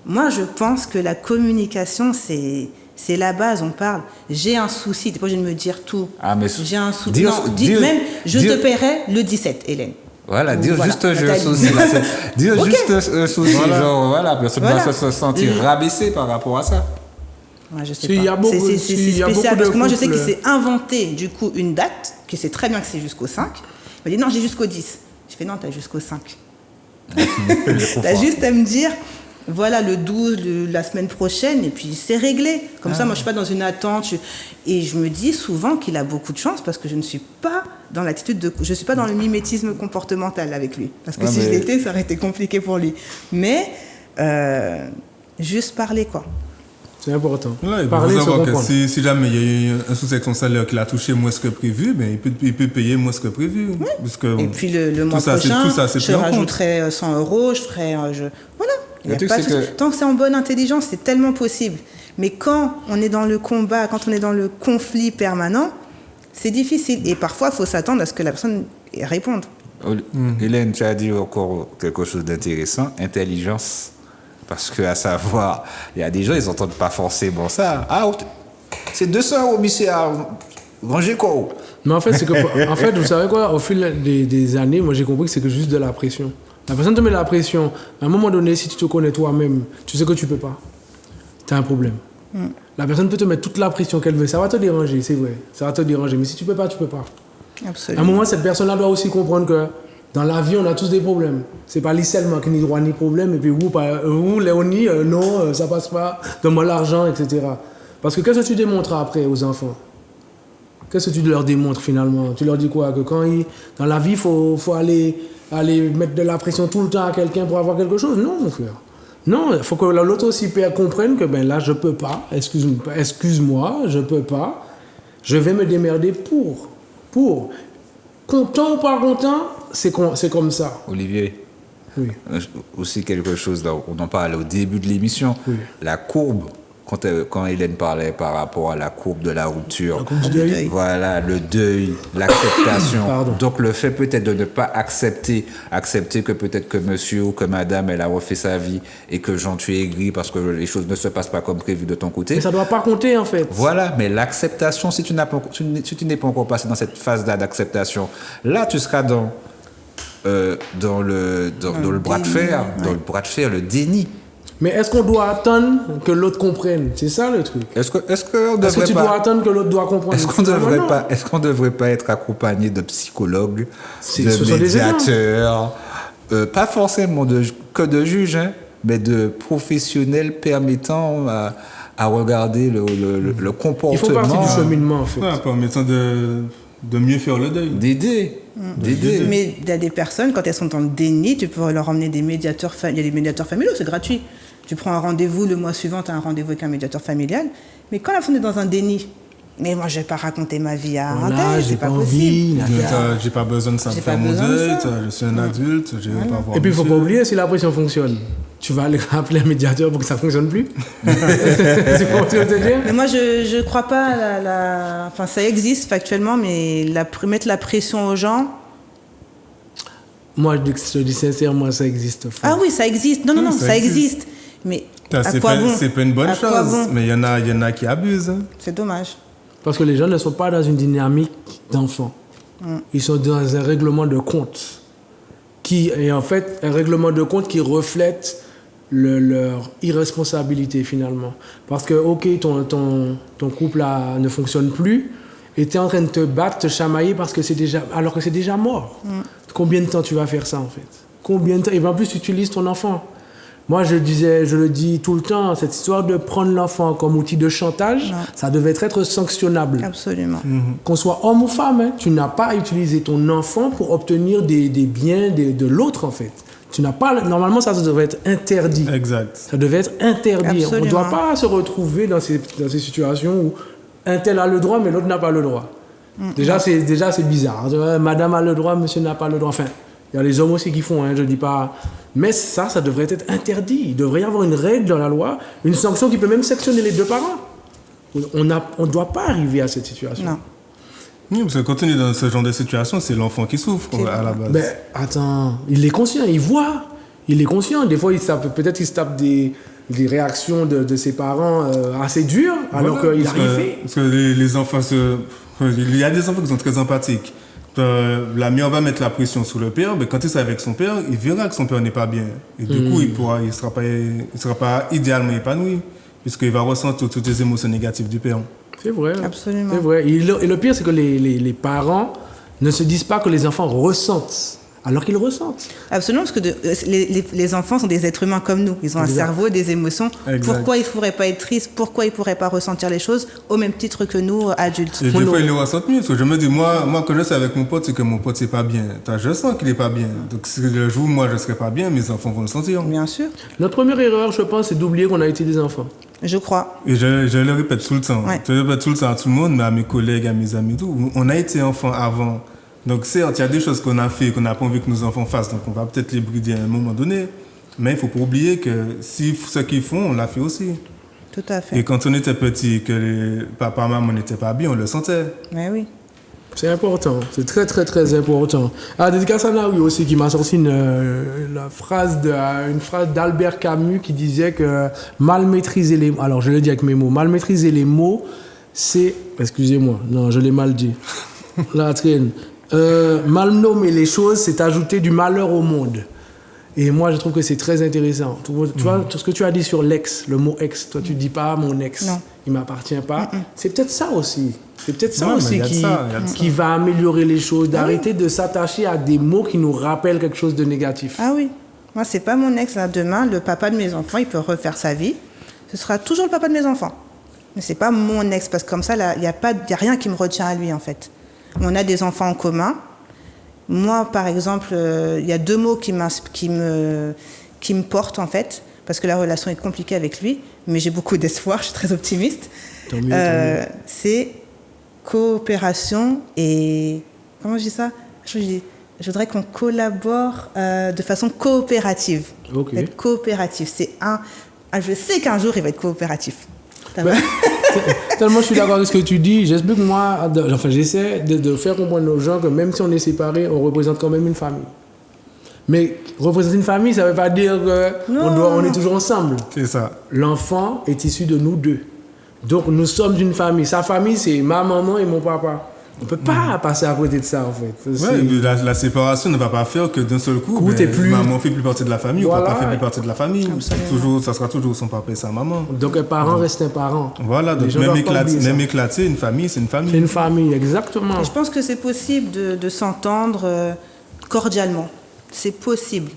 moi, je pense que la communication, c'est la base, on parle. J'ai un souci, tu n'es pas obligé de me dire tout. Ah, mais j'ai un souci. Je te paierai le 17, Hélène. Voilà, dire juste j'ai un souci. Dire juste un souci, genre, voilà, personne ne va se sentir rabaissé par rapport à ça. Ouais, je sais pas. C'est spécial, parce que moi, je sais qu'il s'est inventé, du coup, une date, que c'est très bien que c'est jusqu'au 5. Il m'a dit, non, j'ai jusqu'au 10. Je fais, non, tu as jusqu'au 5. Tu as juste à me dire... Voilà, le 12, la semaine prochaine, et puis c'est réglé. Comme ça, moi, je ne suis pas dans une attente. Et je me dis souvent qu'il a beaucoup de chance parce que je ne suis pas dans l'attitude je ne suis pas dans le mimétisme comportemental avec lui. Parce que si je l'étais, ça aurait été compliqué pour lui. Mais juste parler, quoi. C'est important. Là, il faut savoir que si jamais il y a eu un souci avec son salaire qu'il a touché moins que prévu, ben, il peut payer moins que prévu. Oui. Parce que, et puis le mois prochain, je rajouterai 100 €, je ferai... Voilà. Tant que c'est en bonne intelligence, c'est tellement possible. Mais quand on est dans le combat, quand on est dans le conflit permanent, c'est difficile. Et parfois, il faut s'attendre à ce que la personne réponde. Hélène, tu as dit encore quelque chose d'intéressant, intelligence. Parce qu'à savoir, il y a des gens, ils n'entendent pas forcément ça. Ah, c'est 200 €, monsieur, rangez quoi? Mais en fait, vous savez quoi, au fil des années, moi j'ai compris que c'est juste de la pression. La personne te met de la pression. À un moment donné, si tu te connais toi-même, tu sais que tu ne peux pas. Tu as un problème. La personne peut te mettre toute la pression qu'elle veut. Ça va te déranger, c'est vrai. Ça va te déranger. Mais si tu ne peux pas, tu ne peux pas. Absolument. À un moment, cette personne-là doit aussi comprendre que dans la vie, on a tous des problèmes. Ce n'est pas lui seulement qui n'a droit ni problème. Et puis vous Léonie, non, ça ne passe pas. Donne-moi l'argent, etc. Parce que qu'est-ce que tu démontres après aux enfants? Qu'est-ce que tu leur démontres finalement? Tu leur dis quoi? Que dans la vie, il faut aller mettre de la pression tout le temps à quelqu'un pour avoir quelque chose? Non, mon frère. Non, il faut que l'autre aussi comprenne que là, je peux pas. Excuse-moi, je peux pas. Je vais me démerder pour. Content ou pas content, c'est comme ça. Olivier, Oui. aussi quelque chose, là, on en parlait au début de l'émission, Oui. la courbe, quand Hélène parlait par rapport à la courbe de la rupture, La courbe du deuil. voilà, le deuil, l'acceptation. Pardon. Donc le fait peut-être de ne pas accepter que peut-être que monsieur ou que madame, elle a refait sa vie et que Jean, tu es aigri parce que les choses ne se passent pas comme prévu de ton côté. Mais ça doit pas compter en fait. Voilà, mais l'acceptation, si tu n'es pas encore passé dans cette phase-là d'acceptation, là tu seras dans le bras de fer, le déni. Mais est-ce qu'on doit attendre que l'autre comprenne? C'est ça le truc. Est-ce que Tu dois attendre que l'autre doit comprendre? Est-ce qu'on devrait pas être accompagné de psychologues, Ce de sont des médiateurs, pas forcément que de juges, hein, mais de professionnels permettant à regarder le comportement. Il faut partir du cheminement en fait. Ouais, permettant de mieux faire le deuil. D'aider. Mais il y a des personnes, quand elles sont dans le déni, tu peux leur emmener des médiateurs. Il y a des médiateurs familiaux, c'est gratuit. Tu prends un rendez-vous, le mois suivant, tu as un rendez-vous avec un médiateur familial. Mais quand la personne est dans un déni, mais moi, je ne vais pas raconter ma vie à un tel, j'ai c'est pas pas envie. possible. J'ai pas besoin de ça pour faire mon deuil, je suis un adulte, je vais pas voir. Et puis il faut monsieur. pas oublier, si la pression fonctionne, tu vas aller appeler un médiateur pour que ça fonctionne plus. C'est pour te dire. Mais moi, je ne crois pas à Enfin, ça existe factuellement, mais mettre la pression aux gens... Moi, je te dis sincèrement, ça existe. Ah oui, ça existe. Non, ça existe. Mais à quoi bon? C'est pas une bonne À quoi chose, bon? mais il y en a qui abusent. Hein. C'est dommage. Parce que les gens ne sont pas dans une dynamique d'enfant. Ils sont dans un règlement de compte. Et en fait, un règlement de compte qui reflète leur irresponsabilité finalement. Parce que, ok, ton couple là, ne fonctionne plus et tu es en train de te battre, te chamailler alors que c'est déjà mort. Combien de temps tu vas faire ça en fait? Combien de temps? Et en plus, tu utilises ton enfant. Moi, je le dis tout le temps, cette histoire de prendre l'enfant comme outil de chantage, ça devait être sanctionnable. Absolument. Qu'on soit homme ou femme, hein, tu n'as pas à utiliser ton enfant pour obtenir des biens de l'autre en fait. Normalement, ça devrait être interdit. Exact. Ça devait être interdit. Absolument. On ne doit pas se retrouver dans ces situations où un tel a le droit, mais l'autre n'a pas le droit. Déjà, c'est bizarre. Madame a le droit, monsieur n'a pas le droit. Enfin, il y a les hommes aussi qui font, hein, je ne dis pas... Mais ça devrait être interdit. Il devrait y avoir une règle dans la loi, une sanction qui peut même sanctionner les deux parents. On ne doit pas arriver à cette situation. Non. Oui, parce que quand on est dans ce genre de situation, c'est l'enfant qui souffre à la base. Ben, attends, il est conscient, il voit. Il est conscient. Des fois, peut-être qu'il se tape des réactions de ses parents assez dures, alors qu'il a rien fait. Parce que les enfants, il y a des enfants qui sont très empathiques. La mère va mettre la pression sur le père, mais quand il est avec son père, il verra que son père n'est pas bien. Et du coup, il sera pas idéalement épanoui, puisqu'il va ressentir toutes les émotions négatives du père. C'est vrai. Absolument. C'est vrai. Et le pire, c'est que les parents ne se disent pas que les enfants ressentent, alors qu'ils ressentent. Absolument, parce que les enfants sont des êtres humains comme nous. Ils ont un cerveau, des émotions. Exact. Pourquoi ils ne pourraient pas être tristes? Pourquoi ils ne pourraient pas ressentir les choses au même titre que nous, adultes? Et des fois, ils le ressentent mieux. Parce que je me dis, moi quand je suis avec mon pote, c'est que mon pote, c'est pas bien. Je sens qu'il est pas bien. Donc, si le jour où moi, je serai pas bien, mes enfants vont le sentir. Bien sûr, Notre première erreur, je pense, c'est d'oublier qu'on a été des enfants. je crois. Et je le répète tout le temps. Ouais. Je le répète tout le temps à tout le monde, mais à mes collègues, à mes amis, tout. On a été enfants avant. Donc, certes, il y a des choses qu'on a fait, qu'on n'a pas envie que nos enfants fassent. Donc, on va peut-être les brider à un moment donné. Mais il ne faut pas oublier que si ce qu'ils font, on l'a fait aussi. Tout à fait. Et quand on était petit, que les papa, maman n'étaient pas bien, on le sentait. Mais oui. C'est important, c'est très très très important. Dédicace à Naoui aussi qui m'a sorti une phrase d'Albert Camus qui disait que mal maîtriser les mots, alors je le dis avec mes mots, mal maîtriser les mots, c'est, excusez-moi, non je l'ai mal dit, la traîne, mal nommer les choses, c'est ajouter du malheur au monde. Et moi, je trouve que c'est très intéressant. Tu vois, tout ce que tu as dit sur l'ex, le mot ex, toi, tu ne dis pas mon ex, non. Il ne m'appartient pas. C'est peut-être ça aussi. C'est peut-être ça Ouais, aussi mais qui va améliorer les choses, d'arrêter de s'attacher à des mots qui nous rappellent quelque chose de négatif. Ah oui. Moi, c'est pas mon ex. Là. Demain, le papa de mes enfants, il peut refaire sa vie. Ce sera toujours le papa de mes enfants. Mais c'est pas mon ex, parce que comme ça, il n'y a rien qui me retient à lui, en fait. On a des enfants en commun. Moi, par exemple, il y a 2 mots qui me portent, en fait, parce que la relation est compliquée avec lui, mais j'ai beaucoup d'espoir, je suis très optimiste. Tant mieux. C'est coopération et... Comment je dis ça? Je voudrais qu'on collabore de façon coopérative. Ok. Être coopératif. Je sais qu'un jour, il va être coopératif. Tellement je suis d'accord avec ce que tu dis. J'explique moi, j'essaie de faire comprendre aux gens que même si on est séparés, on représente quand même une famille. Mais représenter une famille, ça ne veut pas dire qu'on est toujours ensemble. C'est ça. L'enfant est issu de nous deux. Donc nous sommes une famille. Sa famille, c'est ma maman et mon papa. On ne peut pas passer à côté de ça, en fait. Ouais, la séparation ne va pas faire que d'un seul coup, maman fait plus partie de la famille, Voilà. ou papa fait plus partie de la famille. Ça sera toujours son papa et sa maman. Donc un parent reste un parent. Voilà, donc même éclaté, une famille, c'est une famille. C'est une famille, exactement. Et je pense que c'est possible de s'entendre cordialement. C'est possible.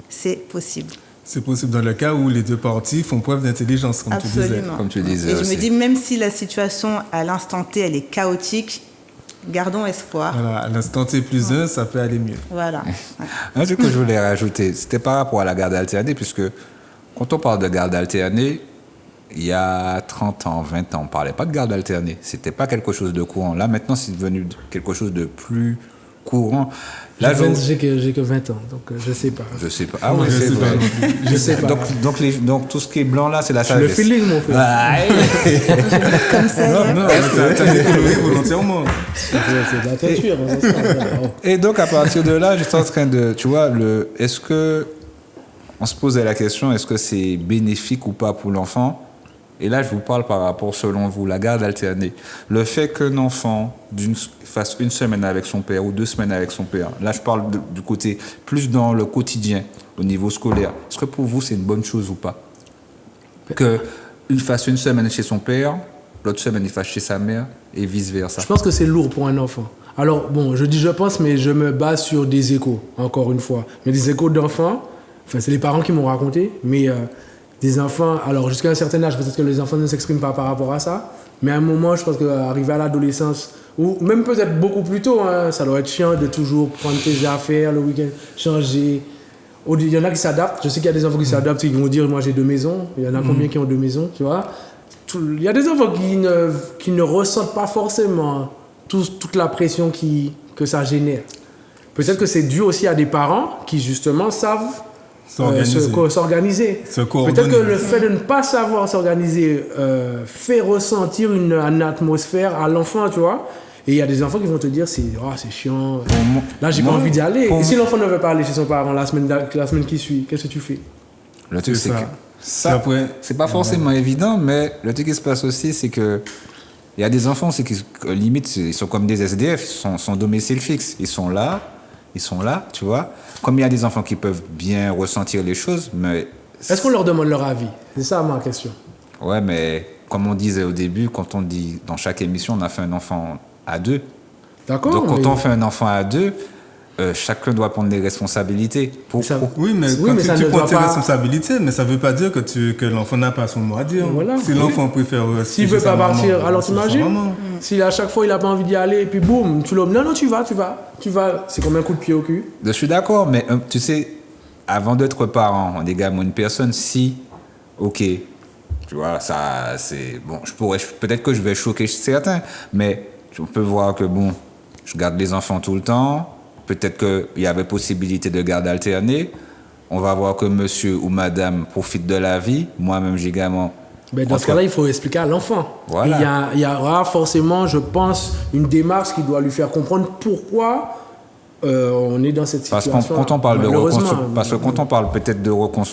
C'est possible. C'est possible dans le cas où les 2 parties font preuve d'intelligence, comme tu disais. Absolument. Comme tu disais Et je aussi. me dis, même si la situation, à l'instant T, elle est chaotique, gardons espoir. Voilà, à l'instant T plus 1, ça peut aller mieux. Voilà. Un truc que je voulais rajouter, c'était par rapport à la garde alternée, puisque quand on parle de garde alternée, il y a 30 ans, 20 ans, on ne parlait pas de garde alternée. Ce n'était pas quelque chose de courant. Là, maintenant, c'est devenu quelque chose de plus courant. Là, J'ai que 20 ans, donc je ne sais pas. Je sais pas. Ah ouais, c'est vrai. Je sais pas. Donc tout ce qui est blanc là, c'est la sagesse. Le feeling, mon frère. Ah, Comme ça, Non, t'as décoloré volontairement. C'est de la teinture. Et donc, à partir de là, j'étais en train de... Tu vois, est-ce que... On se posait la question, est-ce que c'est bénéfique ou pas pour l'enfant? Et là, je vous parle par rapport, selon vous, la garde alternée. Le fait qu'un enfant fasse 1 semaine avec son père ou 2 semaines avec son père, là, je parle du côté plus dans le quotidien, au niveau scolaire. Est-ce que pour vous, c'est une bonne chose ou pas? Qu'il fasse 1 semaine chez son père, l'autre semaine, il fasse chez sa mère, et vice-versa. Je pense que c'est lourd pour un enfant. Alors, bon, je dis je pense, mais je me base sur des échos, encore une fois. Mais des échos d'enfants, enfin, c'est les parents qui m'ont raconté, mais des enfants, alors jusqu'à un certain âge, peut-être que les enfants ne s'expriment pas par rapport à ça, mais à un moment, je pense qu'arriver à l'adolescence, ou même peut-être beaucoup plus tôt, hein, ça doit être chiant de toujours prendre tes affaires le week-end, changer. Il y en a qui s'adaptent, je sais qu'il y a des enfants qui s'adaptent, qui vont dire moi j'ai 2 maisons, il y en a combien qui ont 2 maisons, tu vois. Il y a des enfants qui ne ressentent pas forcément toute la pression que ça génère. Peut-être que c'est dû aussi à des parents qui justement savent s'organiser. Peut-être que le fait de ne pas savoir s'organiser fait ressentir une atmosphère à l'enfant, tu vois. Et il y a des enfants qui vont te dire c'est chiant. Là, j'ai pas envie d'y aller. Et si l'enfant ne veut pas aller chez son parent la semaine qui suit, qu'est-ce que tu fais? Le truc, c'est que ça, c'est pas forcément évident, mais le truc qui se passe aussi, c'est que il y a des enfants, c'est qui limite, ils sont comme des SDF, ils sont domicile fixe. Ils sont là, tu vois. Comme il y a des enfants qui peuvent bien ressentir les choses, mais... Est-ce qu'on leur demande leur avis? C'est ça ma question. Ouais, mais comme on disait au début, quand on dit dans chaque émission, on a fait un enfant à 2. D'accord. Donc quand on fait un enfant à 2, chacun doit prendre des responsabilités. Oui, mais tu prends tes responsabilités, mais ça ne veut pas dire que l'enfant n'a pas son mot à dire. Voilà. Si l'enfant préfère... S'il ne veut pas partir, alors t'imagines? Si à chaque fois il n'a pas envie d'y aller, et puis boum, tu l'obliges. Non, tu vas. C'est comme un coup de pied au cul. Je suis d'accord, mais tu sais, avant d'être parent, on est également une personne, ok, tu vois, ça, c'est... Bon, peut-être que je vais choquer certains, mais on peut voir que, bon, je garde les enfants tout le temps. Peut-être qu'il y avait possibilité de garde alternée. On va voir que monsieur ou madame profite de la vie. Moi-même, j'ai également... Mais dans ce cas-là, il faut expliquer à l'enfant. Voilà. Il y aura forcément, je pense, une démarche qui doit lui faire comprendre pourquoi on est dans cette situation. Parce que quand on parle quand on parle peut-être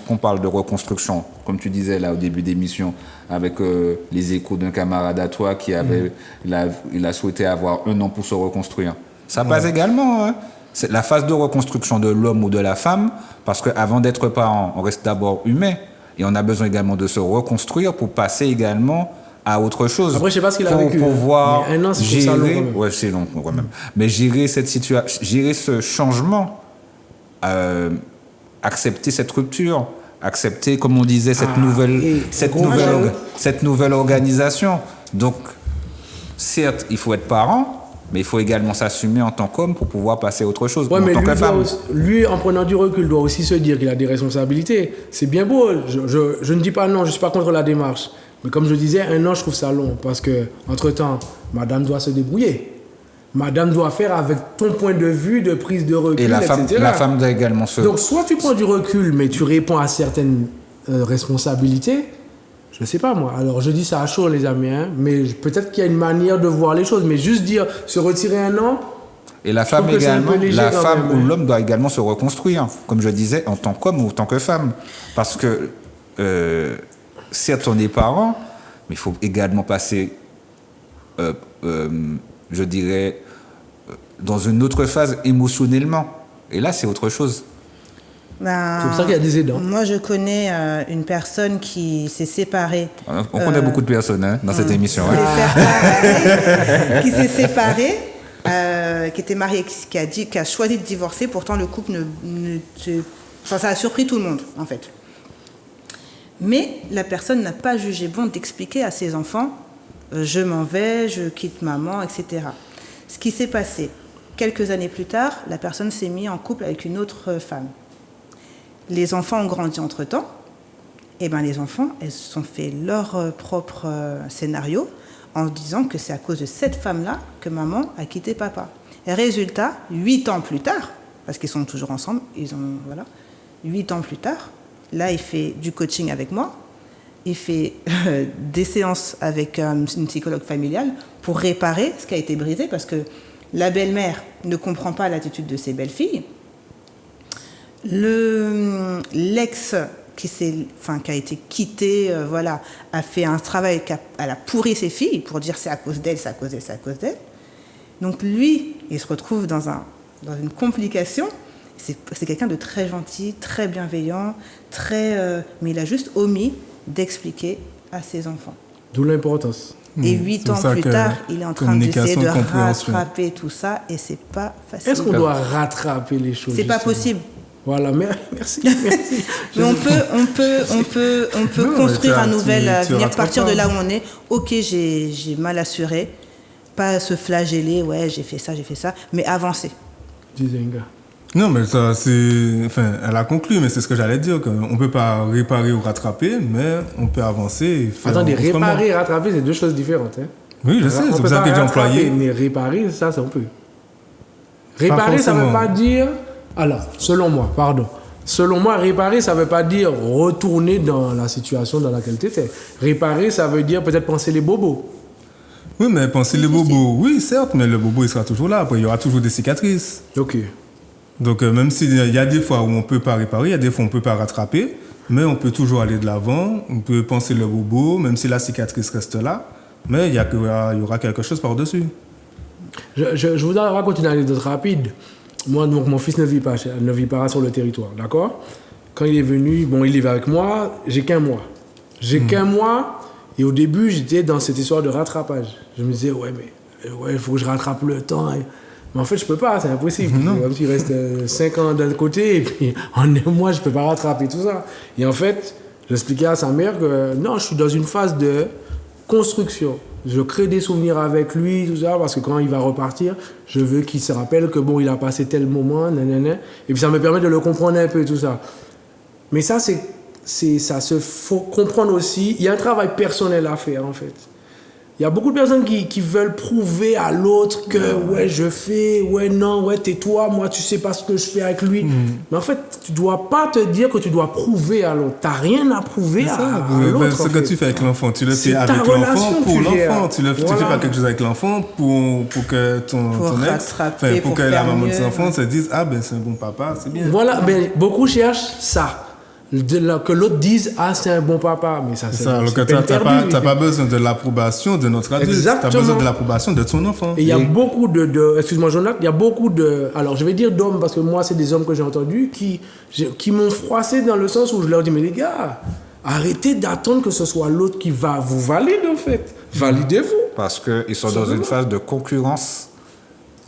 qu'on parle de reconstruction, comme tu disais là au début d'émission, avec les échos d'un camarade à toi qui avait, il a souhaité avoir 1 an pour se reconstruire. Ça passe également, hein. C'est la phase de reconstruction de l'homme ou de la femme, parce qu'avant d'être parent, on reste d'abord humain, et on a besoin également de se reconstruire pour passer également à autre chose. Après, je sais pas ce qu'il a vécu. Pour pouvoir mais 1 an, c'est gérer, ça long, quand même. ouais, c'est long quand même. Mais gérer cette situation, gérer ce changement, accepter cette rupture, accepter, comme on disait, cette nouvelle organisation. Donc, certes, il faut être parent, mais il faut également s'assumer en tant qu'homme pour pouvoir passer à autre chose, Ouais, en mais tant que femme. lui, en prenant du recul, doit aussi se dire qu'il a des responsabilités. C'est bien beau. Je ne dis pas non, je ne suis pas contre la démarche. Mais comme je disais, 1 an, je trouve ça long. Parce que, entre-temps, madame doit se débrouiller. Madame doit faire avec ton point de vue de prise de recul, Et la etc. femme doit également se... Donc, soit tu prends du recul, mais tu réponds à certaines responsabilités. Je ne sais pas, moi. Alors, je dis ça à chaud, les amis. Hein, mais peut-être qu'il y a une manière de voir les choses. Mais juste dire, se retirer 1 an... Et la femme également, la femme même, ou l'homme doit également se reconstruire, comme je disais, en tant qu'homme ou en tant que femme. Parce que, certes, on est parents, mais il faut également passer, je dirais, dans une autre phase émotionnellement. Et là, c'est autre chose. C'est pour ça qu'il y a des aidants. Moi, je connais une personne qui s'est séparée. On connaît beaucoup de personnes hein, dans cette émission. Qui s'est séparée, qui était mariée, qui a choisi de divorcer. Pourtant, le couple ça a surpris tout le monde, en fait. Mais la personne n'a pas jugé bon d'expliquer à ses enfants je m'en vais, je quitte maman, etc. Ce qui s'est passé, quelques années plus tard, la personne s'est mise en couple avec une autre femme. Les enfants ont grandi entre-temps. Et ben les enfants, elles se sont fait leur propre scénario en disant que c'est à cause de cette femme-là que maman a quitté papa. Et résultat, 8 ans plus tard, parce qu'ils sont toujours ensemble, 8 ans plus tard, là, il fait du coaching avec moi, il fait des séances avec une psychologue familiale pour réparer ce qui a été brisé, parce que la belle-mère ne comprend pas l'attitude de ses belles-filles. L'ex qui a été quitté, a fait un travail, elle a pourri ses filles pour dire c'est à cause d'elle, c'est à cause d'elle, c'est à cause d'elle. Donc lui, il se retrouve dans une complication. C'est quelqu'un de très gentil, très bienveillant, mais il a juste omis d'expliquer à ses enfants. D'où l'importance. Et 8 ans plus tard, il est en train d'essayer de rattraper tout ça et c'est pas facile. Est-ce qu'on doit rattraper les choses? C'est pas possible. Voilà, merci. Mais on peut construire un nouvel avenir, partir de là où on est. Ok, j'ai mal assuré, pas se flageller, ouais, j'ai fait ça, mais avancer. Disais un gars. Non, mais ça, elle a conclu, mais c'est ce que j'allais dire, qu'on ne peut pas réparer ou rattraper, mais on peut avancer et faire. Attendez, réparer et rattraper, c'est 2 choses différentes. Hein. Oui, je sais, c'est pour ça que j'ai employé. Mais réparer, ça on peut. Réparer, ça ne veut pas dire... Alors, selon moi, réparer, ça ne veut pas dire retourner dans la situation dans laquelle tu étais. Réparer, ça veut dire peut-être penser les bobos. Oui, mais penser les bobos, oui, certes, mais le bobo, il sera toujours là. Après, il y aura toujours des cicatrices. Ok. Donc, même s'il y a des fois où on ne peut pas réparer, il y a des fois où on ne peut pas rattraper, mais on peut toujours aller de l'avant, on peut penser le bobo, même si la cicatrice reste là, mais il y aura quelque chose par-dessus. Je voudrais raconter une anecdote rapide. Moi, donc, mon fils ne vit pas sur le territoire, d'accord? Quand il est venu, il vivait avec moi, j'ai qu'1 mois. Et au début, j'étais dans cette histoire de rattrapage. Je me disais, il faut que je rattrape le temps. Mais en fait, je peux pas, c'est impossible. Comme tu restes 5 ans d'un côté, et puis en 1 mois, je peux pas rattraper tout ça. Et en fait, j'expliquais à sa mère que non, je suis dans une phase de construction. Je crée des souvenirs avec lui, tout ça, parce que quand il va repartir, je veux qu'il se rappelle que il a passé tel moment, nanana. Et puis ça me permet de le comprendre un peu, tout ça. Mais ça, faut comprendre aussi. Il y a un travail personnel à faire, en fait. Il y a beaucoup de personnes qui veulent prouver à l'autre que je fais, tais-toi, moi tu sais pas ce que je fais avec lui. Mais en fait, tu dois pas te dire que tu dois prouver à l'autre. T'as rien à prouver à l'autre. Ce que tu fais avec l'enfant, tu le fais avec l'enfant pour l'enfant. Tu fais pas quelque chose avec l'enfant pour que ton ex, pour que la maman de son enfant se dise c'est un bon papa, c'est bien. Voilà, beaucoup cherchent ça. Que l'autre dise c'est un bon papa, mais ça c'est alors que t'as pas besoin de l'approbation de notre adulte, t'as besoin de l'approbation de ton enfant. Et il y a beaucoup excuse-moi Jonathan, il y a beaucoup alors je vais dire d'hommes parce que moi c'est des hommes que j'ai entendus qui m'ont froissé dans le sens où je leur dis mais les gars, arrêtez d'attendre que ce soit l'autre qui va vous valider en fait, validez-vous. Parce qu'ils sont dans une phase de concurrence.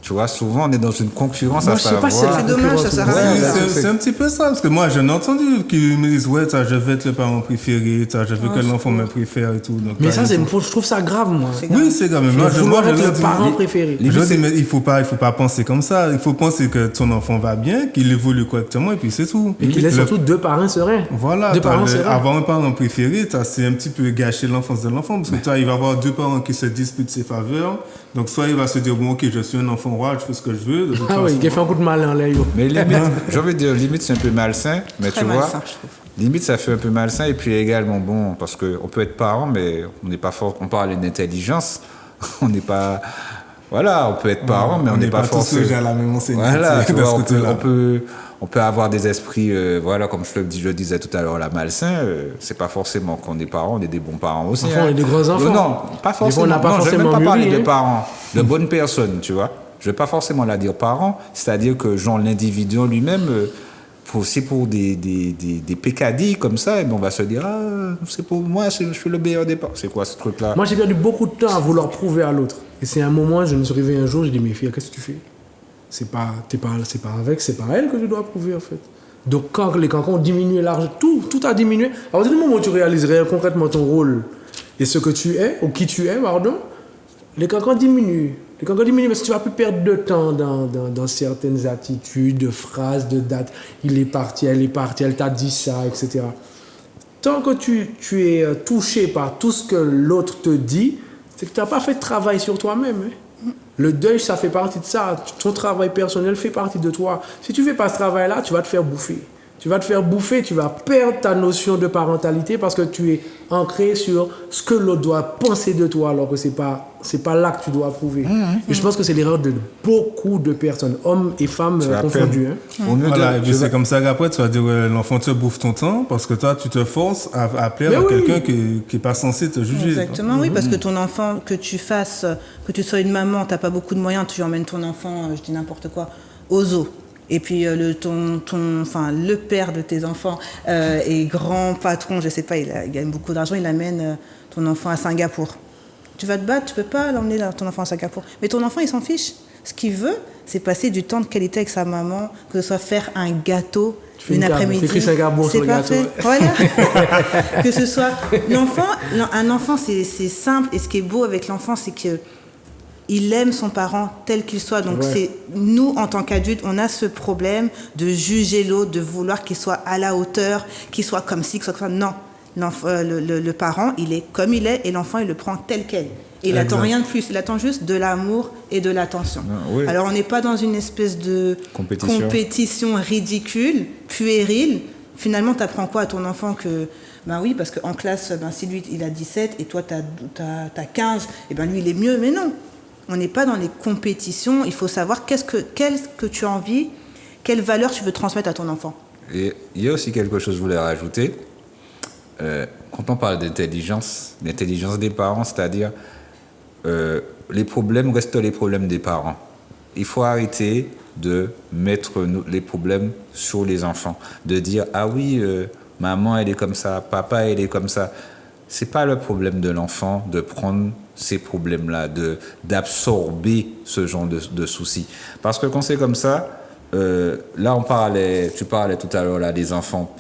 Tu vois, souvent, on est dans une concurrence Moi, à je sais pas savoir... si C'est dommage, ça sert à rien. C'est un petit peu ça, parce que moi, j'en ai entendu qui me disent, ouais, je veux être le parent préféré, je veux que l'enfant me préfère et tout. Donc, Mais ça, je trouve ça grave, moi. Oui, c'est grave. Mais moi, Vouloir être je le dis- parent préféré. Je dis, mais il faut pas penser comme ça. Il faut penser que ton enfant va bien, qu'il évolue correctement, et puis c'est tout. Et qu'il ait surtout 2 parents sereins. Voilà, Deux parents sereins. avoir un parent préféré, c'est un petit peu gâcher l'enfance de l'enfant, parce que toi, il va avoir 2 parents qui se disputent ses faveurs. Donc, soit il va se dire, bon, ok, je suis un enfant roi, je fais ce que je veux. De toute Ah oui, façon. qui a fait un coup de malin, là, yo. Mais limite, j'ai envie de dire, limite, c'est un peu malsain, mais Très tu vois, malsain, je trouve. limite, ça fait un peu malsain, et puis également, bon, parce qu'on peut être parent, mais on n'est pas fort, on parle d'intelligence, on n'est pas, voilà, on peut être parent, mais on n'est pas tous forcément... sujets à la même enseigne. Voilà, tu de vois, ce côté-là. on peut avoir des esprits, voilà, comme je le disais tout à l'heure, là, malsains. C'est pas forcément qu'on est parents, on est des bons parents aussi. Enfants, on est des grands enfants. Non, pas Des fois, forcément. on n'a pas Non, je vais même forcément pas parler mûri, de hein. parents, de bonnes personnes, tu vois. Je vais pas forcément la dire parents, c'est-à-dire que genre l'individu en lui-même, c'est pour des pécadilles comme ça, et ben on va se dire, ah, c'est pour moi, je suis le meilleur des parents. C'est quoi ce truc-là? Moi, j'ai perdu beaucoup de temps à vouloir prouver à l'autre. Et c'est un moment, je me suis réveillé un jour, j'ai dit, mais fille, qu'est-ce que tu fais? C'est pas elle que tu dois prouver, en fait. Donc, quand les cancans ont diminué l'argent, tout a diminué. À partir du moment où tu réalises concrètement ton rôle et ce que tu es, ou qui tu es, pardon, les cancans diminuent. Les cancans diminuent parce que tu vas plus perdre de temps dans certaines attitudes, de phrases, de dates. Il est parti, elle t'a dit ça, etc. Tant que tu es touché par tout ce que l'autre te dit, c'est que tu n'as pas fait de travail sur toi-même. Hein. Le deuil, ça fait partie de ça. Ton travail personnel fait partie de toi. Si tu ne fais pas ce travail-là, tu vas te faire bouffer. Tu vas te faire bouffer, tu vas perdre ta notion de parentalité parce que tu es ancré sur ce que l'autre doit penser de toi alors que c'est pas là que tu dois approuver. Et je pense que c'est l'erreur de beaucoup de personnes, hommes et femmes confondus. Hein. Voilà, et puis c'est comme ça qu'après tu vas dire l'enfant te bouffe ton temps parce que toi tu te forces à plaire à quelqu'un qui n'est pas censé te juger. Exactement, oui, parce que ton enfant, que tu sois une maman, tu n'as pas beaucoup de moyens, tu emmènes ton enfant, je dis n'importe quoi, au zoo. Et puis le père de tes enfants est grand patron, je sais pas, il gagne beaucoup d'argent, il amène ton enfant à Singapour. Tu vas te battre, tu peux pas l'emmener ton enfant à Singapour. Mais ton enfant, il s'en fiche. Ce qu'il veut, c'est passer du temps de qualité avec sa maman, que ce soit faire un gâteau une après-midi. Tu écris Singapour sur le gâteau. Voilà. Que ce soit un enfant, c'est simple. Et ce qui est beau avec l'enfant, c'est que il aime son parent tel qu'il soit. Donc, c'est nous, en tant qu'adultes, on a ce problème de juger l'autre, de vouloir qu'il soit à la hauteur, qu'il soit comme ci, qu'il soit comme ça. Non. Le parent, il est comme il est et l'enfant, il le prend tel quel. Et il n'attend rien de plus. Il attend juste de l'amour et de l'attention. Oui. Alors, on n'est pas dans une espèce de compétition ridicule, puérile. Finalement, tu apprends quoi à ton enfant que... Ben oui, parce qu'en classe, si lui, il a 17 et toi, tu as 15, et ben lui, il est mieux. Mais non. On n'est pas dans les compétitions. Il faut savoir qu'est-ce que tu as envie, quelle valeur tu veux transmettre à ton enfant. Et il y a aussi quelque chose que je voulais rajouter. Quand on parle d'intelligence, l'intelligence des parents, c'est-à-dire les problèmes restent les problèmes des parents. Il faut arrêter de mettre les problèmes sur les enfants. De dire, ah oui, maman, elle est comme ça, papa, elle est comme ça. C'est pas le problème de l'enfant de prendre ces problèmes-là, d'absorber ce genre de soucis. Parce que quand c'est comme ça, là tu parlais tout à l'heure, là, les enfants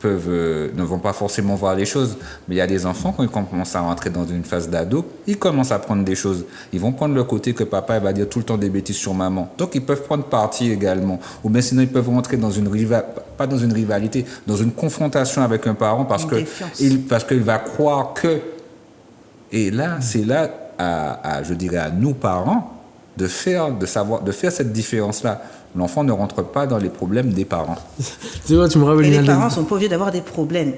ne vont pas forcément voir les choses, mais il y a des enfants, quand ils commencent à rentrer dans une phase d'ado, ils commencent à prendre des choses. Ils vont prendre le côté que papa il va dire tout le temps des bêtises sur maman. Donc ils peuvent prendre parti également. Ou bien sinon ils peuvent rentrer dans pas dans une rivalité, dans une confrontation avec un parent parce qu'il va croire que... Et là, c'est là, je dirais à nous parents, de faire cette différence-là. L'enfant ne rentre pas dans les problèmes des parents. Tu vois, tu me rappelles. Et les parents sont pas obligés d'avoir des problèmes.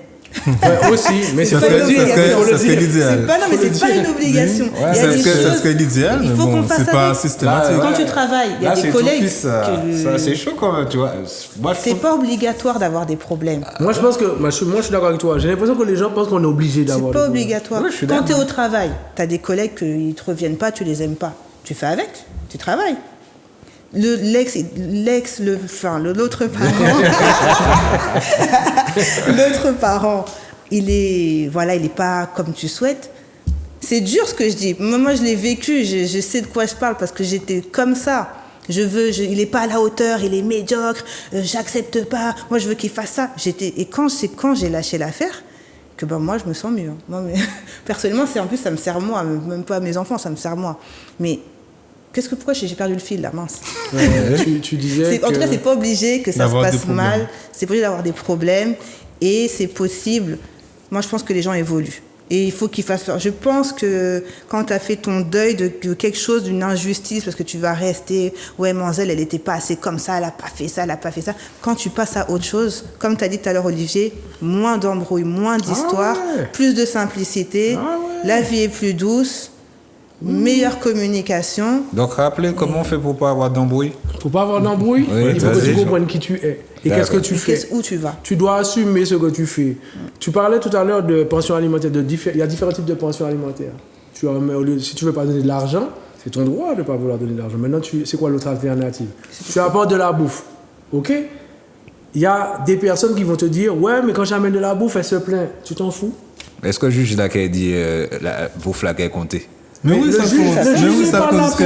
Ouais, aussi, mais c'est Ça serait l'idéal. Non, mais c'est pas une obligation. Ça serait l'idéal, mais bon, c'est pas systématique. Quand tu travailles, il y a des collègues. C'est chaud quand même, tu vois. C'est pas obligatoire d'avoir des problèmes. Moi, je pense que. Moi, je suis d'accord avec toi. J'ai l'impression que les gens pensent qu'on est obligé d'avoir. C'est pas obligatoire. Ouais, quand tu es au travail, tu as des collègues qui ne te reviennent pas, tu les aimes pas. Tu fais avec, tu travailles. L'autre parent, il est pas comme tu souhaites. C'est dur ce que je dis. Moi, je l'ai vécu, je sais de quoi je parle parce que j'étais comme ça. Il n'est pas à la hauteur, il est médiocre, j'accepte pas, moi je veux qu'il fasse ça. Et quand j'ai lâché l'affaire, que moi je me sens mieux. Moi, personnellement, en plus ça me sert moi, même pas à mes enfants, ça me sert moi. Mais pourquoi j'ai perdu le fil là, mince. Tu disais En tout cas, c'est pas obligé que ça se passe mal, c'est pas obligé d'avoir des problèmes et c'est possible. Moi je pense que les gens évoluent. Et il faut qu'ils fassent... Je pense que quand tu as fait ton deuil de quelque chose, d'une injustice, parce que tu vas rester, ouais, Manzel, elle n'était pas assez comme ça, elle n'a pas fait ça, elle n'a pas fait ça. Quand tu passes à autre chose, comme tu as dit tout à l'heure, Olivier, moins d'embrouilles, moins d'histoires, plus de simplicité, la vie est plus douce, meilleure communication. Donc, rappelez comment on fait pour ne pas avoir d'embrouille. Pour pas avoir d'embrouille, il faut que tu comprennes qui tu es. Et qu'est-ce que tu fais. Où tu vas. Tu dois assumer ce que tu fais. Tu parlais tout à l'heure de pension alimentaire. Il y a différents types de pension alimentaire. Si tu ne veux pas donner de l'argent, c'est ton droit de ne pas vouloir donner de l'argent. Maintenant, c'est quoi l'autre alternative? Tu apportes de la bouffe. OK? Il y a des personnes qui vont te dire, ouais, mais quand j'amène de la bouffe, elle se plaint. Tu t'en fous? Est-ce que le juge là qui a dit la bouffe là qui est comptée? Mais oui, ça compte.